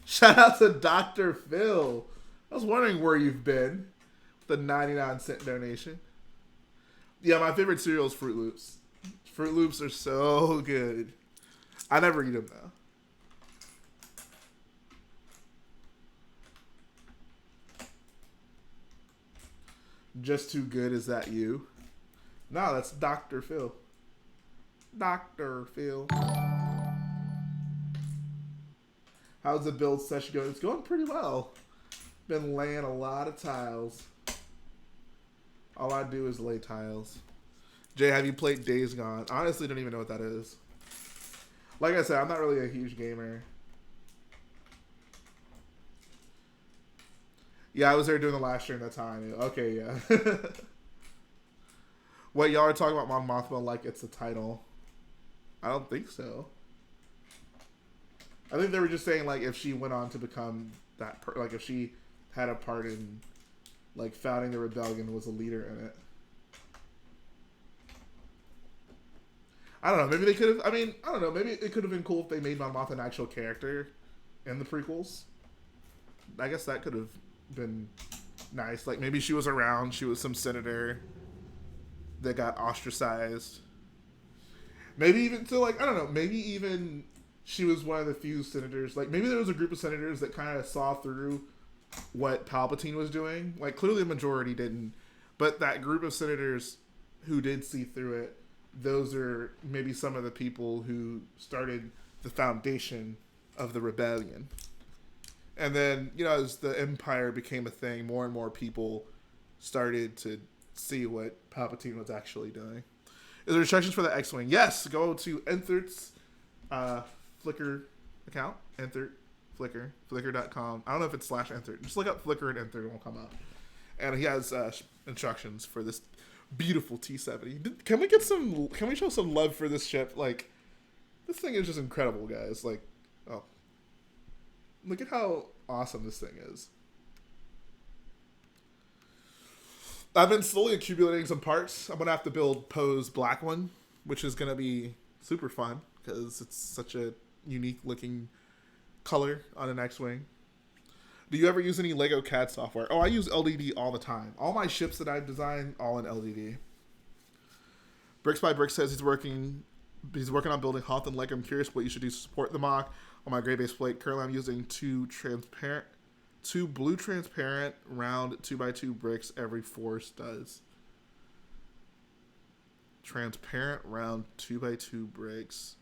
Shout out to Dr. Phil. I was wondering where you've been. The 99-cent donation. Yeah, my favorite cereal is Fruit Loops. Fruit Loops are so good. I never eat them, though. Just too good, is that you? No, that's Dr. Phil. Dr. Phil. How's the build session going? It's going pretty well. Been laying a lot of tiles. All I do is lay tiles. Jay, have you played Days Gone? Honestly, don't even know what that is. Like I said, I'm not really a huge gamer. Yeah, I was there during the last stream. That's how I knew. Okay, yeah. What, y'all are talking about Mon Mothma like it's a title? I don't think so. I think they were just saying, like, if she went on to become that, like, if she had a part in, like, founding the rebellion, was a leader in it. I don't know. Maybe they could have... I mean, I don't know. Maybe it could have been cool if they made Mon Mothma an actual character in the prequels. I guess that could have been nice. Like, maybe she was around. She was some senator that got ostracized. Maybe even... So, like, I don't know. Maybe even she was one of the few senators. Like, maybe there was a group of senators that kind of saw through what Palpatine was doing. Like, clearly the majority didn't, but that group of senators who did see through it, those are maybe some of the people who started the foundation of the rebellion. And then, as the Empire became a thing, more and more people started to see what Palpatine was actually doing. Is there instructions for the X-Wing? Yes! Go to Enthert's Flickr account. Enthert, Flickr, Flickr.com. I don't know if it's /Enthert. Just look up Flickr and Enthert, it will come up. And he has instructions for this beautiful T-70. Can we show some love for this ship? Like, this thing is just incredible, guys. Like, oh. Look at how awesome this thing is. I've been slowly accumulating some parts. I'm going to have to build Poe's black one, which is going to be super fun because it's such a unique looking color on an X-Wing. Do you ever use any Lego CAD software? Oh, I use LDD all the time. All my ships that I've designed, all in LDD. Bricks by Brick says he's working on building Hoth and Lego. I'm curious what you should do to support the mock. On my gray base plate, currently I'm using two blue transparent round 2x2 bricks every 4 studs. Transparent round 2x2 bricks.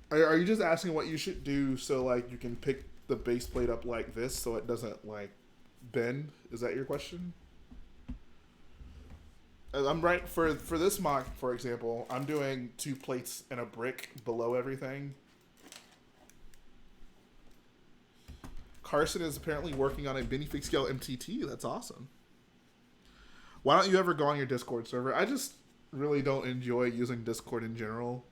Are you just asking what you should do so like you can pick the base plate up like this so it doesn't like bend? Is that your question? I'm right for this mock, for example. I'm doing 2 plates and a brick below everything. Carson is apparently working on a minifig scale MTT. That's awesome. Why don't you ever go on your Discord server? I just really don't enjoy using Discord in general.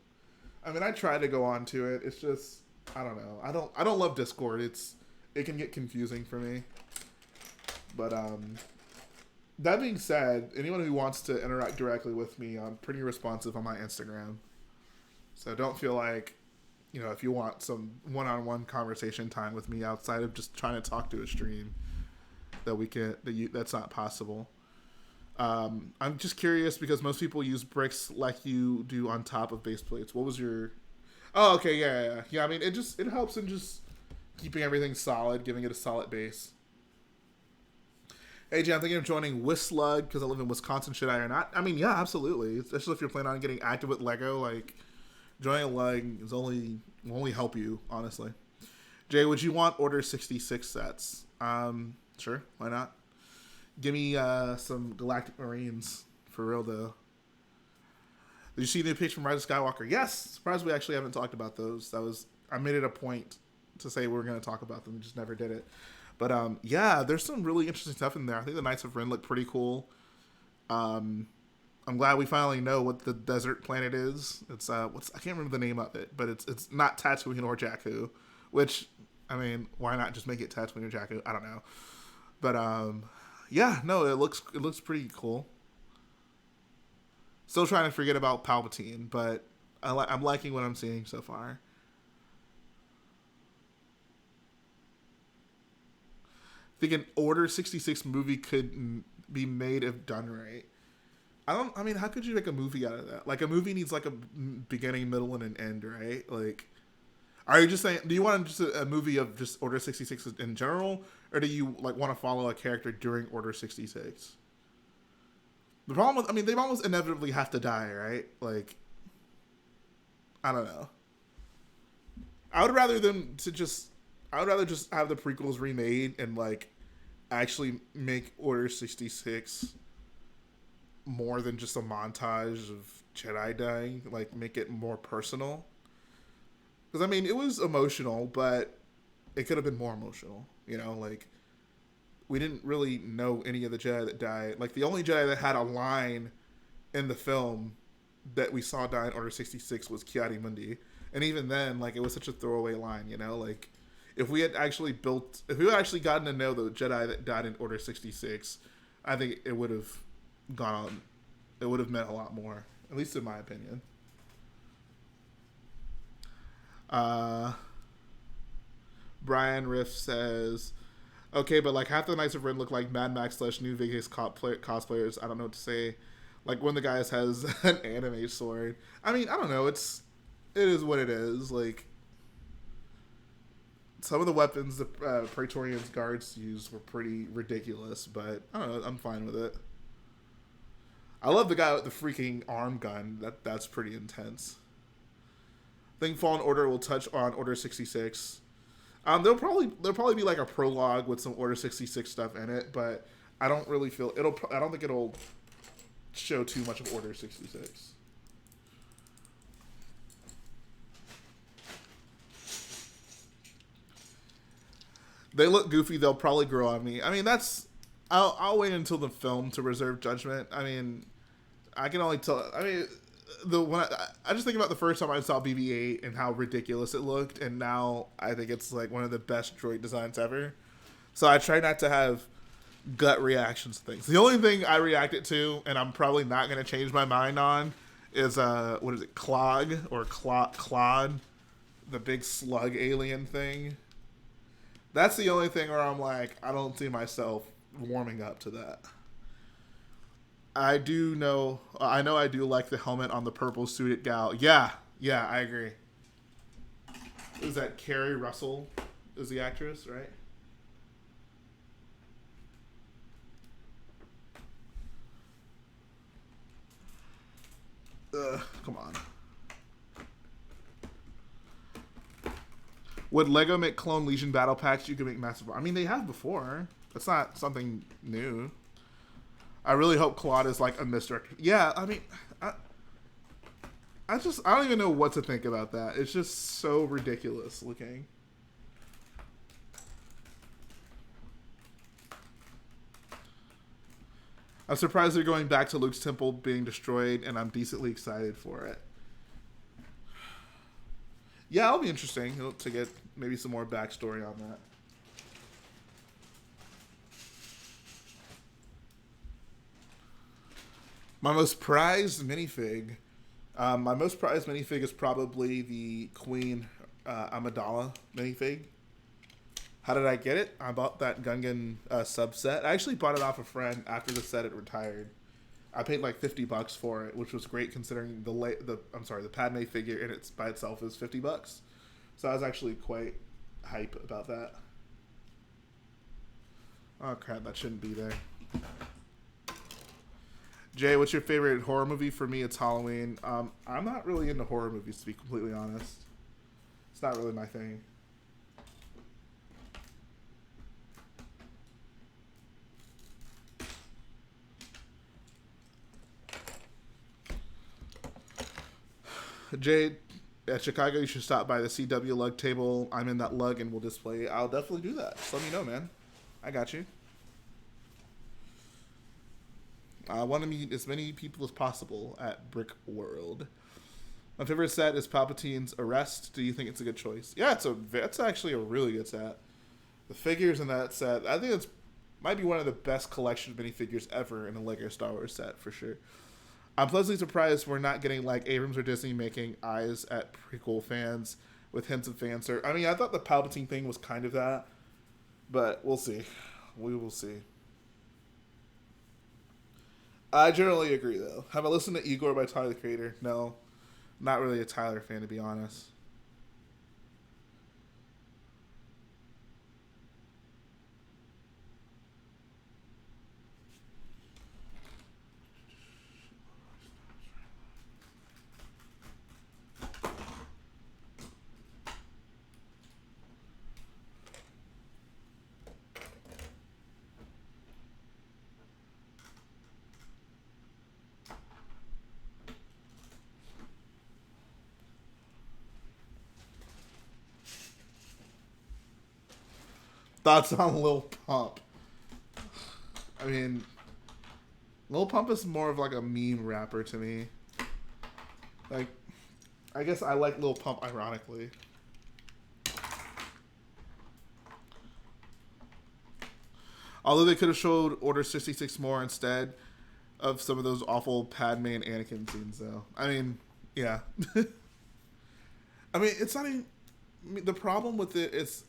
I mean, I try to go on to it. It's just, I don't know. I don't love Discord. It can get confusing for me. But that being said, anyone who wants to interact directly with me, I'm pretty responsive on my Instagram. So don't feel like, if you want some one-on-one conversation time with me outside of just trying to talk to a stream, that's not possible. I'm just curious because most people use bricks like you do on top of base plates. What was your? Oh, okay, yeah. I mean, it helps in just keeping everything solid, giving it a solid base. AJ, I'm thinking of joining Whistler because I live in Wisconsin. Should I or not? I mean, yeah, absolutely. Especially if you're planning on getting active with Lego, like. Joining a leg will only help you, honestly. Jay, would you want Order 66 sets? Sure, why not? Give me some Galactic Marines, for real though. Did you see the new page from Rise of Skywalker? Yes! Surprised we actually haven't talked about those. I made it a point to say we were going to talk about them, we just never did it. But yeah, there's some really interesting stuff in there. I think the Knights of Ren look pretty cool. I'm glad we finally know what the desert planet is. It's I can't remember the name of it, but it's not Tatooine or Jakku, which, I mean, why not just make it Tatooine or Jakku? I don't know. But yeah, no, it looks pretty cool. Still trying to forget about Palpatine, but I'm liking what I'm seeing so far. I think an Order 66 movie could be made if done right. I mean, how could you make a movie out of that? Like, a movie needs, like, a beginning, middle, and an end, right? Like, are you just saying, do you want just a movie of just Order 66 in general? Or do you, like, want to follow a character during Order 66? The problem with, I mean, they almost inevitably have to die, right? Like, I don't know. I would rather just have the prequels remade and, like, actually make Order 66 more than just a montage of Jedi dying, like make it more personal. Because I mean, it was emotional, but it could have been more emotional. Like we didn't really know any of the Jedi that died. Like the only Jedi that had a line in the film that we saw die in Order 66 was Ki-Adi-Mundi, and even then, like it was such a throwaway line. Like if we had actually gotten to know the Jedi that died in Order 66, I think it would have gone on. It would have meant a lot more, at least in my opinion. Brian Riff says, okay, but like half the Knights of Ren look like Mad Max / New Vegas cosplayers. I don't know what to say. Like one of the guys has an anime sword. I mean, I don't know. It is what it is. Like some of the weapons the Praetorian guards used were pretty ridiculous, but I don't know. I'm fine with it. I love the guy with the freaking arm gun. That's pretty intense. I think Fallen Order will touch on Order 66. There'll probably be like a prologue with some Order 66 stuff in it, but I don't really feel it'll. I don't think it'll show too much of Order 66. They look goofy. They'll probably grow on me. I mean, that's. I'll wait until the film to reserve judgment. I mean, I can only tell. I mean, I just think about the first time I saw BB-8 and how ridiculous it looked, and now I think it's like one of the best droid designs ever. So I try not to have gut reactions to things. The only thing I reacted to, and I'm probably not going to change my mind on, is what is it, Clog or Claude, the big slug alien thing. That's the only thing where I'm like, I don't see myself warming up to that. I know I do like the helmet on the purple suited gal. Yeah, I agree. Is that Carrie Russell is the actress, right? Come on. Would Lego make Clone Legion battle packs you could make massive? I mean, they have before. That's not something new. I really hope Claude is like a misdirect. Yeah, I mean, I don't even know what to think about that. It's just so ridiculous looking. I'm surprised they're going back to Luke's temple being destroyed, and I'm decently excited for it. Yeah, it'll be interesting to get maybe some more backstory on that. My most prized minifig. My most prized minifig is probably the Queen Amidala minifig. How did I get it? I bought that Gungan subset. I actually bought it off a friend after the set had retired. I paid like $50 for it, which was great considering the Padme figure in its by itself is $50. So I was actually quite hype about that. Oh crap, that shouldn't be there. Jay, what's your favorite horror movie? For me, it's Halloween. I'm not really into horror movies, to be completely honest. It's not really my thing. Jay, at Chicago, you should stop by the CW lug table. I'm in that lug and we'll display. I'll definitely do that. Just let me know, man. I got you. I want to meet as many people as possible at Brick World. My favorite set is Palpatine's Arrest. Do you think it's a good choice? Yeah, it's actually a really good set. The figures in that set, I think it's might be one of the best collection of minifigures ever in a Lego Star Wars set, for sure. I'm pleasantly surprised we're not getting like Abrams or Disney making eyes at prequel fans with hints of fan service. I mean, I thought the Palpatine thing was kind of that, but we'll see. We will see. I generally agree, though. Have I listened to Igor by Tyler, the Creator? No. Not really a Tyler fan, to be honest. Thoughts on Lil Pump? I mean, Lil Pump is more of like a meme rapper to me. Like, I guess I like Lil Pump ironically. Although they could have showed Order 66 more instead of some of those awful Padme and Anakin scenes, though. I mean, yeah. I mean, it's not even... I mean, the problem with it is...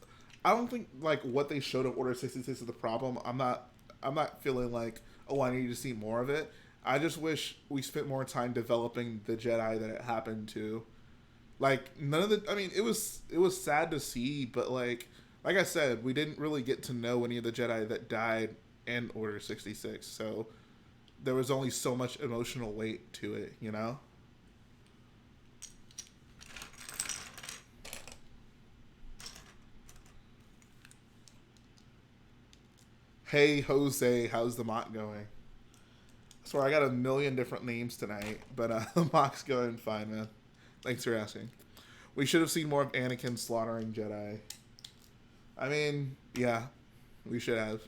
I don't think like what they showed of Order 66 is the problem. I'm not feeling like, oh, I need to see more of it. I just wish we spent more time developing the Jedi that it happened to. Like none of the I mean, it was sad to see, but like like I said, we didn't really get to know any of the Jedi that died in Order 66, so there was only so much emotional weight to it, you know? Hey, Jose, how's the mock going? I swear I got a million different names tonight, but the mock's going fine, man. Thanks for asking. We should have seen more of Anakin slaughtering Jedi. I mean, yeah, we should have.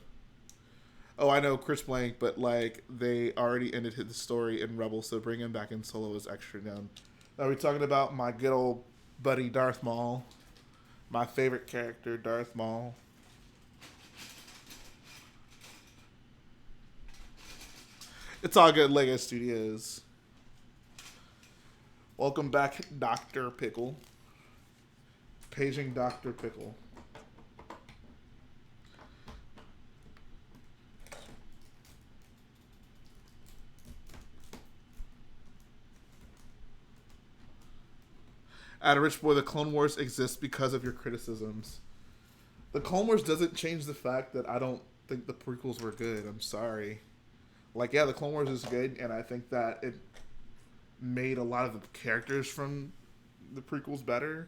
Oh, I know Chris Blank, but like they already ended his story in Rebels, so bring him back in Solo is extra dumb. Are we talking about my good old buddy Darth Maul? My favorite character, Darth Maul. It's all good, Lego Studios. Welcome back, Dr. Pickle. Paging Dr. Pickle. At a rich boy, the Clone Wars exists because of your criticisms. The Clone Wars doesn't change the fact that I don't think the prequels were good. I'm sorry. Like, yeah, the Clone Wars is good, and I think that it made a lot of the characters from the prequels better.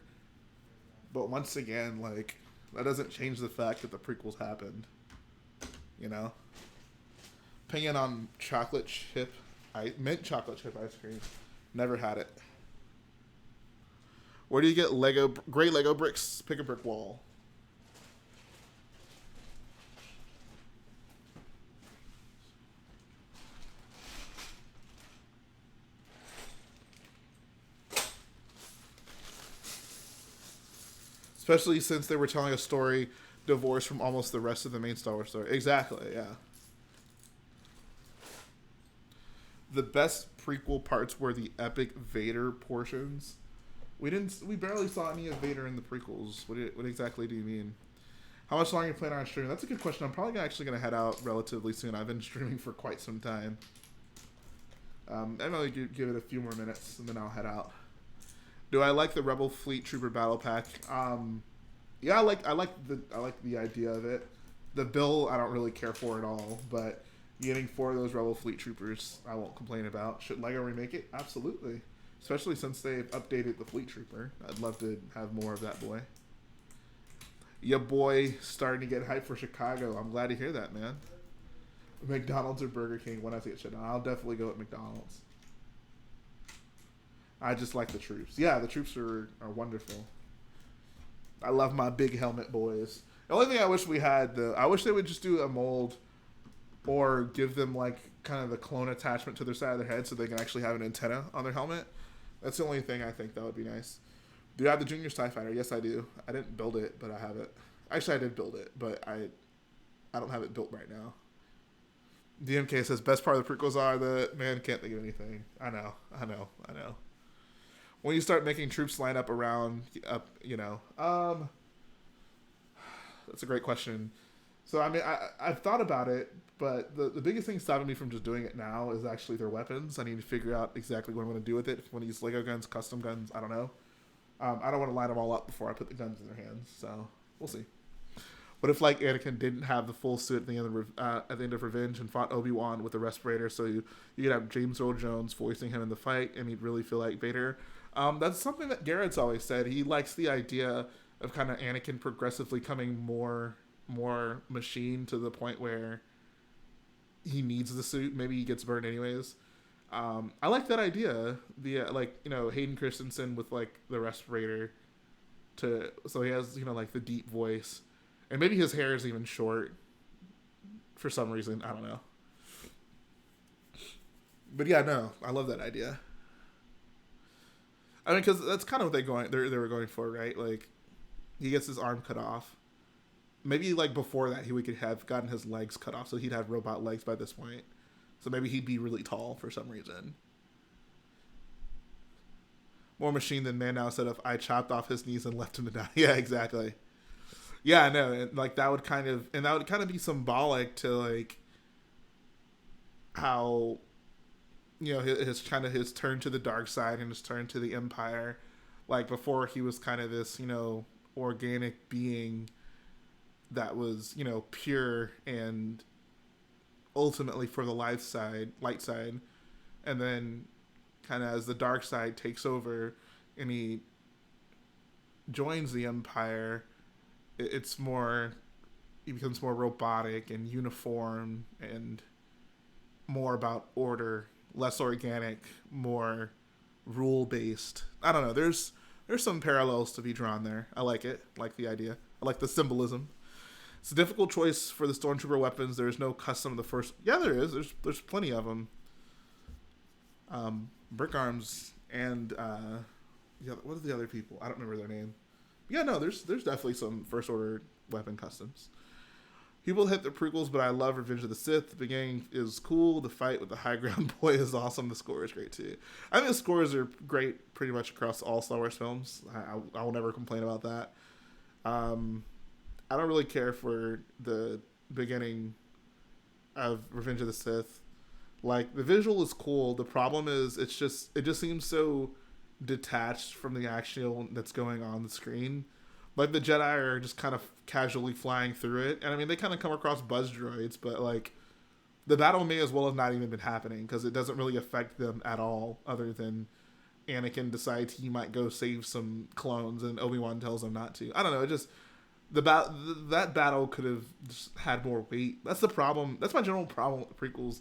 But once again, like, that doesn't change the fact that the prequels happened. You know? Opinion on chocolate chip, mint chocolate chip ice cream. Never had it. Where do you get gray Lego bricks? Pick a brick wall. Especially since they were telling a story divorced from almost the rest of the main Star Wars story. Exactly, yeah. The best prequel parts were the epic Vader portions. We barely saw any of Vader in the prequels. What exactly do you mean? How much longer are you planning on streaming? That's a good question. I'm probably actually going to head out relatively soon. I've been streaming for quite some time. I'm going to give it a few more minutes, and then I'll head out. Do I like the Rebel Fleet Trooper Battle Pack? Yeah, I like the idea of it. The bill I don't really care for at all, but getting 4 of those Rebel Fleet Troopers I won't complain about. Should LEGO remake it? Absolutely. Especially since they've updated the Fleet Trooper. I'd love to have more of that boy. Ya boy starting to get hyped for Chicago. I'm glad to hear that, man. McDonald's or Burger King? When I say shit, I'll definitely go with McDonald's. I just like the troops. Yeah, the troops are wonderful. I love my big helmet boys. The only thing I wish we had, I wish they would just do a mold or give them like kind of the clone attachment to their side of their head so they can actually have an antenna on their helmet. That's the only thing I think that would be nice. Do you have the Junior's TIE Fighter? Yes, I do. I didn't build it, but I have it. Actually, I did build it, but I don't have it built right now. DMK says, best part of the prequels are the, man, can't think of anything. I know. When you start making troops line up around, you know. That's a great question. So, I mean, I've thought about it, but the biggest thing stopping me from just doing it now is actually their weapons. I need to figure out exactly what I'm going to do with it. If I want to use Lego guns, custom guns, I don't know. I don't want to line them all up before I put the guns in their hands, so we'll see. What if, like, Anakin didn't have the full suit at the end of Revenge and fought Obi-Wan with the respirator, so you could have James Earl Jones voicing him in the fight, and he'd really feel like Vader? That's something that Garrett's always said. He likes the idea of kind of Anakin progressively coming more machine to the point where he needs the suit. Maybe he gets burned anyways. I like that idea. The like, you know, Hayden Christensen with like the respirator so he has, you know, like the deep voice, and maybe his hair is even short for some reason. I don't know. But yeah, no, I love that idea. I mean, because that's kind of what they were going for, right? Like, he gets his arm cut off. Maybe like before that, he could have gotten his legs cut off, so he'd have robot legs by this point. So maybe he'd be really tall for some reason. More machine than man now said if I chopped off his knees and left him to die. Yeah, exactly. Yeah, no, and like that would kind of be symbolic to like how, you know, his turn to the dark side and his turn to the Empire. Like before, he was kind of this, you know, organic being that was, you know, pure and ultimately for the light side, and then kind of as the dark side takes over and he joins the Empire, it's more, he becomes more robotic and uniform and more about order, less organic, more rule based. I don't know. There's some parallels to be drawn there. I like it. I like the idea. I like the symbolism. It's a difficult choice for the Stormtrooper weapons. There's no custom of the first. Yeah, there is. There's plenty of them. Brick Arms and what are the other people? I don't remember their name. But yeah, no, there's definitely some First Order weapon customs. People hit the prequels, but I love Revenge of the Sith. The beginning is cool. The fight with the high ground boy is awesome. The score is great too. I think the scores are great pretty much across all Star Wars films. I will never complain about that. I don't really care for the beginning of Revenge of the Sith. Like, the visual is cool. The problem is it just seems so detached from the action that's going on the screen. Like, the Jedi are just kind of casually flying through it. And I mean, they kind of come across buzz droids, but like, the battle may as well have not even been happening because it doesn't really affect them at all, other than Anakin decides he might go save some clones and Obi-Wan tells him not to. I don't know. It just, that battle could have just had more weight. That's the problem. That's my general problem with the prequels.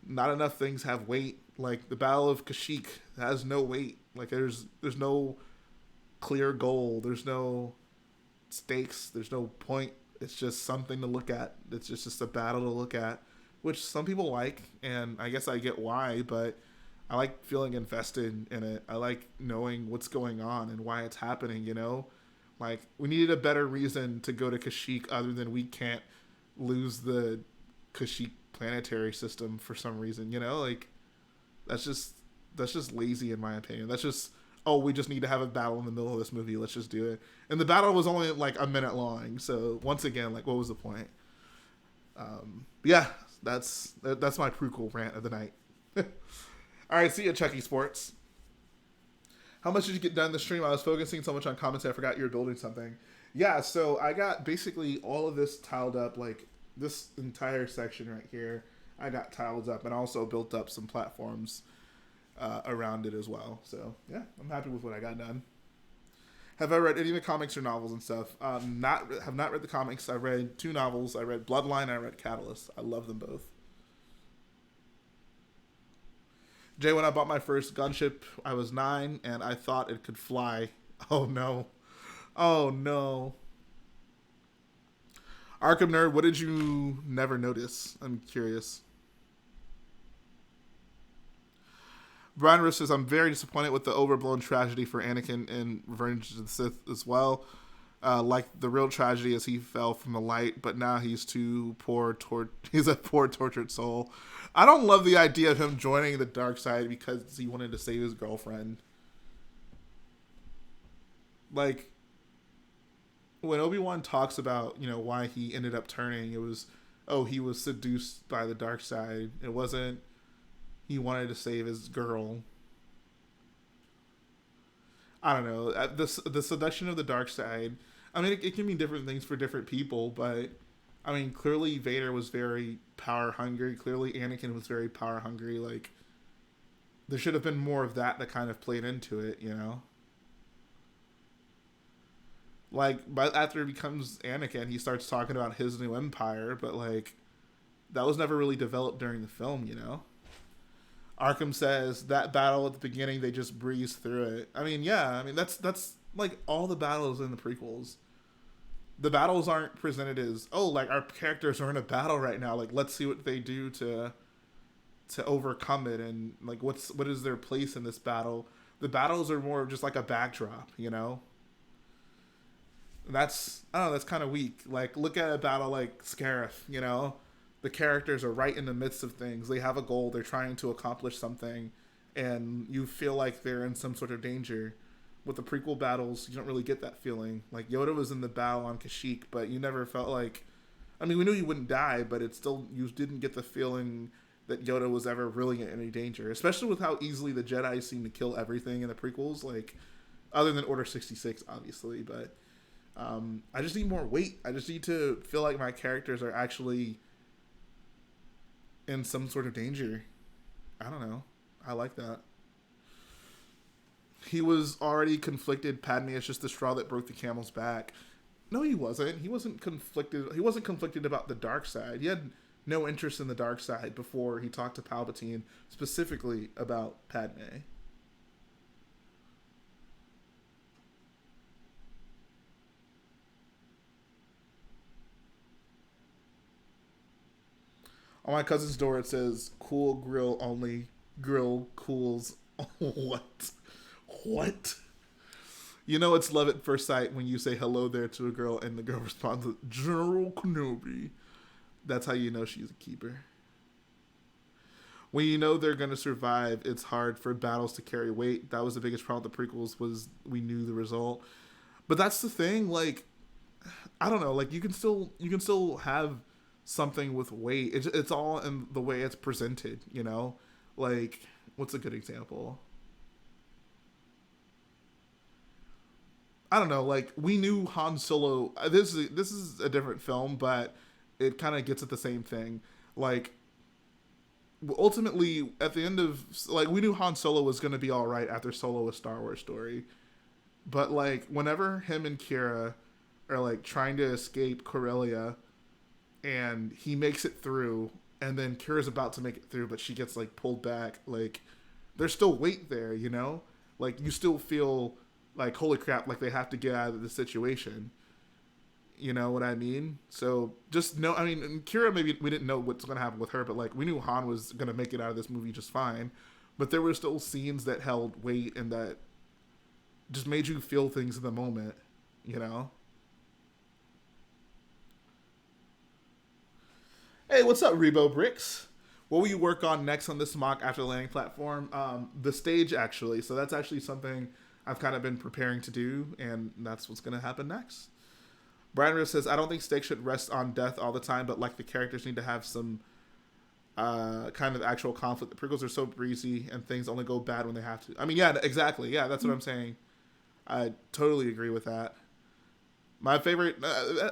Not enough things have weight. Like, the Battle of Kashyyyk has no weight. Like, there's no clear goal. There's no stakes. There's no point. It's just something to look at. It's just a battle to look at, which some people like, and I guess I get why, but I like feeling invested in it. I like knowing what's going on and why it's happening, you know? Like, we needed a better reason to go to Kashyyyk other than we can't lose the Kashyyyk planetary system for some reason, you know? Like, that's just lazy in my opinion. That's just, oh, we just need to have a battle in the middle of this movie. Let's just do it. And the battle was only like a minute long. So once again, like, what was the point? Yeah, that's my prequel rant of the night. All right, see ya, Chucky Sports. How much did you get done in the stream? I was focusing so much on commentary, I forgot you were building something. Yeah, so I got basically all of this tiled up, like this entire section right here. I got tiled up and also built up some platforms around it as well. So yeah, I'm happy with what I got done. Have I read any of the comics or novels and stuff? Have not read the comics. I read 2 novels. I read Bloodline and I read Catalyst. I love them both. Jay, when I bought my first gunship, I was 9 and I thought it could fly. Oh no. Oh no. Arkham Nerd, what did you never notice? I'm curious. Brian Riss says, I'm very disappointed with the overblown tragedy for Anakin in Revenge of the Sith as well. Like the real tragedy as he fell from the light, but now he's he's a poor tortured soul. I don't love the idea of him joining the dark side because he wanted to save his girlfriend. Like, when Obi-Wan talks about, you know, why he ended up turning, it was, oh, he was seduced by the dark side. It wasn't he wanted to save his girl. I don't know. The seduction of the dark side, I mean, it can mean different things for different people, but I mean, clearly Vader was very power hungry. Clearly Anakin was very power hungry. Like, there should have been more of that kind of played into it, you know? Like, but after he becomes Anakin, he starts talking about his new empire, but like, that was never really developed during the film, you know? Arkham says that battle at the beginning, they just breezed through it. I mean, yeah, I mean, that's like all the battles in the prequels. The battles aren't presented as, oh, like our characters are in a battle right now. Like, let's see what they do to overcome it, and like what is their place in this battle. The battles are more just like a backdrop, you know? That's, I don't know, that's kind of weak. Like, look at a battle like Scarif, you know? The characters are right in the midst of things. They have a goal. They're trying to accomplish something. And you feel like they're in some sort of danger. With the prequel battles, you don't really get that feeling. Like, Yoda was in the battle on Kashyyyk, but you never felt like... I mean, we knew he wouldn't die, but it still... You didn't get the feeling that Yoda was ever really in any danger. Especially with how easily the Jedi seem to kill everything in the prequels. Like, other than Order 66, obviously. But I just need more weight. I just need to feel like my characters are actually in some sort of danger. I don't know. I like that. He was already conflicted. Padme is just the straw that broke the camel's back. No, he wasn't. He wasn't conflicted. He wasn't conflicted about the dark side. He had no interest in the dark side before he talked to Palpatine specifically about Padme. On my cousin's door, it says "Cool grill only. Grill cools." What? What? You know it's love at first sight when you say hello there to a girl and the girl responds with General Kenobi. That's how you know she's a keeper. When you know they're gonna survive, it's hard for battles to carry weight. That was the biggest problem with the prequels, was we knew the result. But that's the thing, like, I don't know, like you can still have something with weight. It's all in the way it's presented, you know? Like, what's a good example? I don't know. Like, we knew Han Solo. This is a different film, but it kind of gets at the same thing. Like, ultimately, at the end of, like, we knew Han Solo was going to be all right after Solo: A Star Wars Story. But like, whenever him and Kira are like trying to escape Corellia, and he makes it through, and then Kira's about to make it through, but she gets like pulled back. Like, there's still weight there, you know. Like, you still feel like, holy crap, like they have to get out of the situation. You know what I mean? So just know, I mean, and Kira, maybe we didn't know what's going to happen with her, but like we knew Han was going to make it out of this movie just fine. But there were still scenes that held weight and that just made you feel things in the moment, you know? Hey, what's up, Rebo Bricks? What will you work on next on this mock after the landing platform? The stage, actually. So that's actually something I've kind of been preparing to do, and that's what's going to happen next. Brian Riff says, I don't think stakes should rest on death all the time, but like the characters need to have some kind of actual conflict. The prequels are so breezy, and things only go bad when they have to. I mean, yeah, exactly. Yeah, that's what I'm saying. I totally agree with that. My favorite,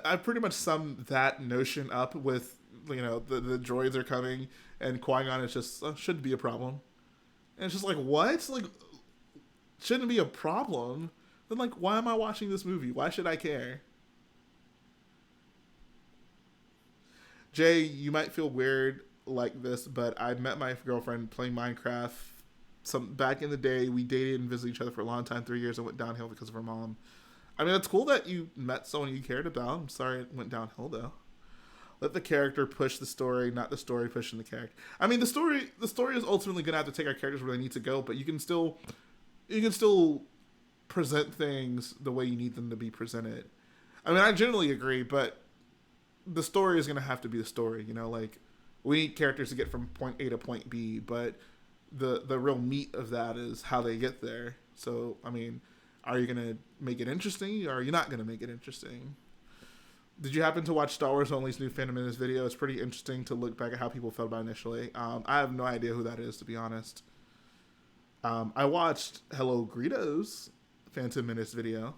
I pretty much sum that notion up with, you know, the droids are coming, and Qui-Gon is just, shouldn't be a problem. And it's just like, what? Like, shouldn't be a problem? Then, like, why am I watching this movie? Why should I care? Jay, you might feel weird like this, but I met my girlfriend playing Minecraft. Some back in the day, we dated and visited each other for a long time, 3 years, and went downhill because of her mom. I mean, it's cool that you met someone you cared about. I'm sorry it went downhill though. Let the character push the story, not the story pushing the character. I mean, the story is ultimately gonna have to take our characters where they need to go, but you can still present things the way you need them to be presented. I mean, I generally agree, but the story is gonna have to be the story. You know, like, we need characters to get from point A to point B, but the real meat of that is how they get there. So, I mean, are you gonna make it interesting, or are you not gonna make it interesting? Did you happen to watch Star Wars Only's new Phantom Menace video? It's pretty interesting to look back at how people felt about it initially. I have no idea who that is, to be honest. I watched Hello Greedo's Phantom Menace video.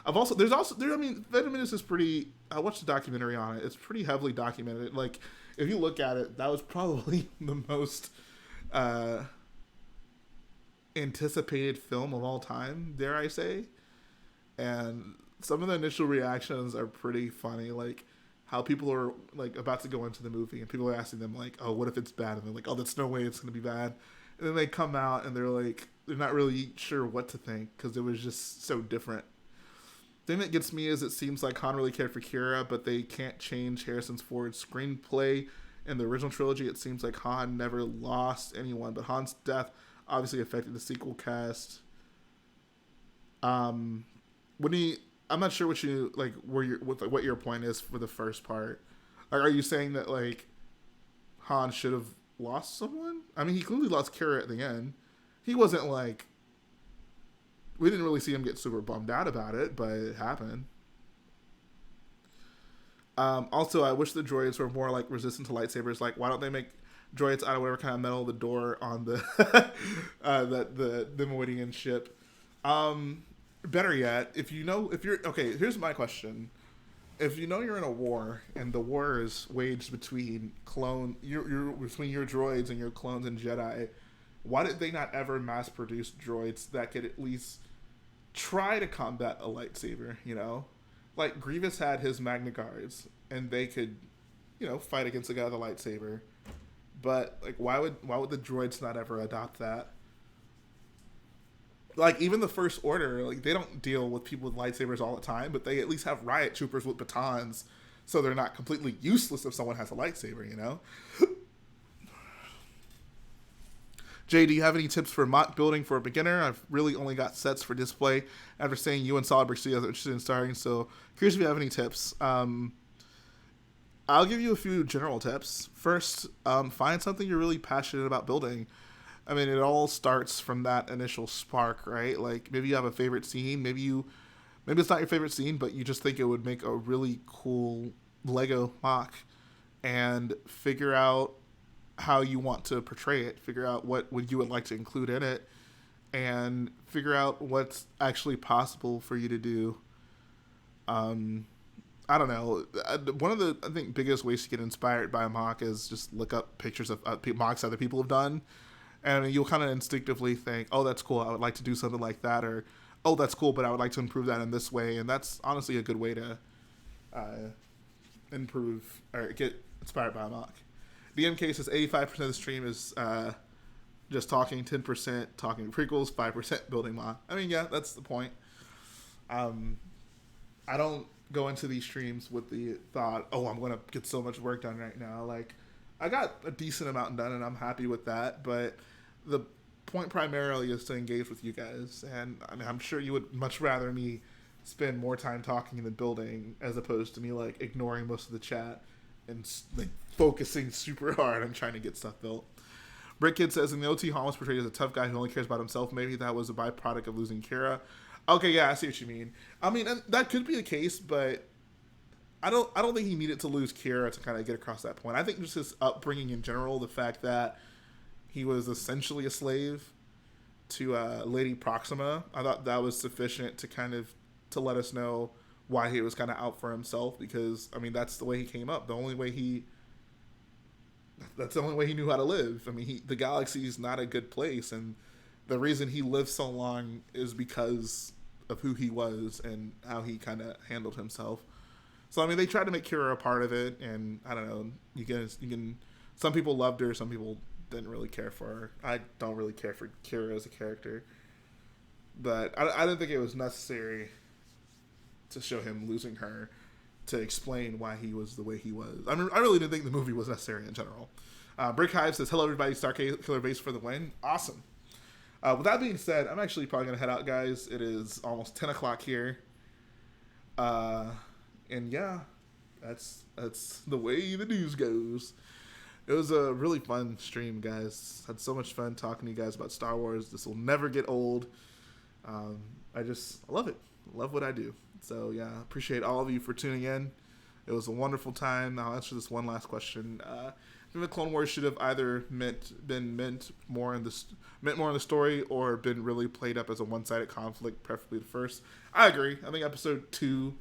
I mean, Phantom Menace is pretty. I watched a documentary on it. It's pretty heavily documented. Like, if you look at it, that was probably the most uh, anticipated film of all time, dare I say. And some of the initial reactions are pretty funny, like how people are like about to go into the movie and people are asking them like, oh, what if it's bad? And they're like, oh, there's no way it's going to be bad. And then they come out and they're like, they're not really sure what to think because it was just so different. The thing that gets me is it seems like Han really cared for Kira, but they can't change Harrison Ford's screenplay. In the original trilogy, it seems like Han never lost anyone, but Han's death obviously affected the sequel cast. When he, I'm not sure what you like, what your point is for the first part. Like, are you saying that like Han should have lost someone? I mean, he clearly lost Kira at the end. He wasn't like, we didn't really see him get super bummed out about it, but it happened. Also, I wish the droids were more like resistant to lightsabers. Like, why don't they make droids out of whatever kind of metal the door on the that the Moidian ship? better yet, if you're okay, here's my question: if you know you're in a war and the war is waged between you're between your droids and your clones and Jedi, why did they not ever mass produce droids that could at least try to combat a lightsaber? Like Grievous had his Magna Guards, and they could, fight against the guy with a lightsaber. But like, why would the droids not ever adopt that? Like even the First Order, like they don't deal with people with lightsabers all the time, but they at least have riot troopers with batons, so they're not completely useless if someone has a lightsaber. Jay, do you have any tips for mock building for a beginner? I've really only got sets for display after saying you and Solidbrick Studios are interested in starting, so curious if you have any tips. I'll give you a few general tips. First, find something you're really passionate about building. I mean, it all starts from that initial spark, right? Like maybe you have a favorite scene, maybe it's not your favorite scene, but you just think it would make a really cool Lego mock, and figure out how you want to portray it, figure out what you would like to include in it, and figure out what's actually possible for you to do. I don't know. One of the, I think, biggest ways to get inspired by a mock is just look up pictures of mocks other people have done, and you'll kind of instinctively think, oh, that's cool, I would like to do something like that, or oh, that's cool, but I would like to improve that in this way. And that's honestly a good way to improve or get inspired by a mock. DMK says 85% of the stream is just talking, 10% talking prequels, 5% building mock. I mean, yeah, that's the point. I don't go into these streams with the thought, oh, I'm going to get so much work done right now. Like, I got a decent amount done, and I'm happy with that. But the point primarily is to engage with you guys. And I mean, I'm sure you would much rather me spend more time talking than building, as opposed to me like ignoring most of the chat and like focusing super hard on trying to get stuff built. Brick Kid says, in the OT, Han was portrayed as a tough guy who only cares about himself. Maybe that was a byproduct of losing Kira. Okay, yeah, I see what you mean. I mean, that could be the case, but I don't think he needed to lose Kira to kind of get across that point. I think just his upbringing in general, the fact that he was essentially a slave to Lady Proxima, I thought that was sufficient to kind of to let us know why he was kind of out for himself. Because I mean, that's the way he came up. That's the only way he knew how to live. I mean, the galaxy is not a good place, and the reason he lived so long is because of who he was and how he kind of handled himself. So I mean, they tried to make Kira a part of it, and I don't know. You can. Some people loved her, some people didn't really care for her. I don't really care for Kira as a character, but I didn't think it was necessary to show him losing her to explain why he was the way he was. I mean, I really didn't think the movie was necessary in general. Brick Hive says, hello everybody, Starkiller base for the win. Awesome. With that being said, I'm actually probably going to head out, guys. It is almost 10 o'clock here. And yeah, that's the way the news goes. It was a really fun stream, guys. Had so much fun talking to you guys about Star Wars. This will never get old. I love it. Love what I do. So yeah, appreciate all of you for tuning in. It was a wonderful time. I'll answer this one last question. I think the Clone Wars should have either been meant more in the story, or been really played up as a one-sided conflict, preferably the first. I agree. I think Episode 2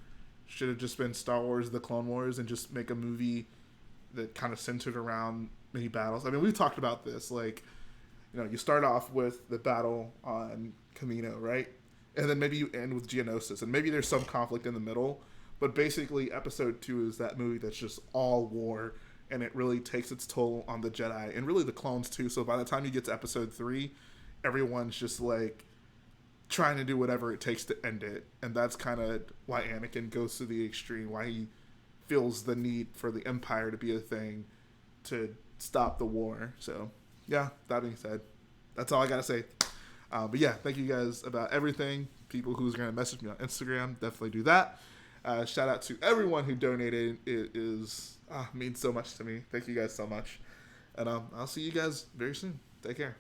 should have just been Star Wars: The Clone Wars, and just make a movie that kind of centered around many battles. I mean, we've talked about this. Like, you start off with the battle on Kamino, right? And then maybe you end with Geonosis, and maybe there's some conflict in the middle. But basically, Episode 2 is that movie that's just all war, and it really takes its toll on the Jedi, and really the clones too. So by the time you get to Episode 3, everyone's just like trying to do whatever it takes to end it. And that's kind of why Anakin goes to the extreme, why he feels the need for the Empire to be a thing to stop the war. So yeah, that being said, that's all I gotta say. But yeah, thank you guys about everything. People who's going to message me on Instagram, definitely do that. Shout out to everyone who donated. It means so much to me. Thank you guys so much. And I'll see you guys very soon. Take care.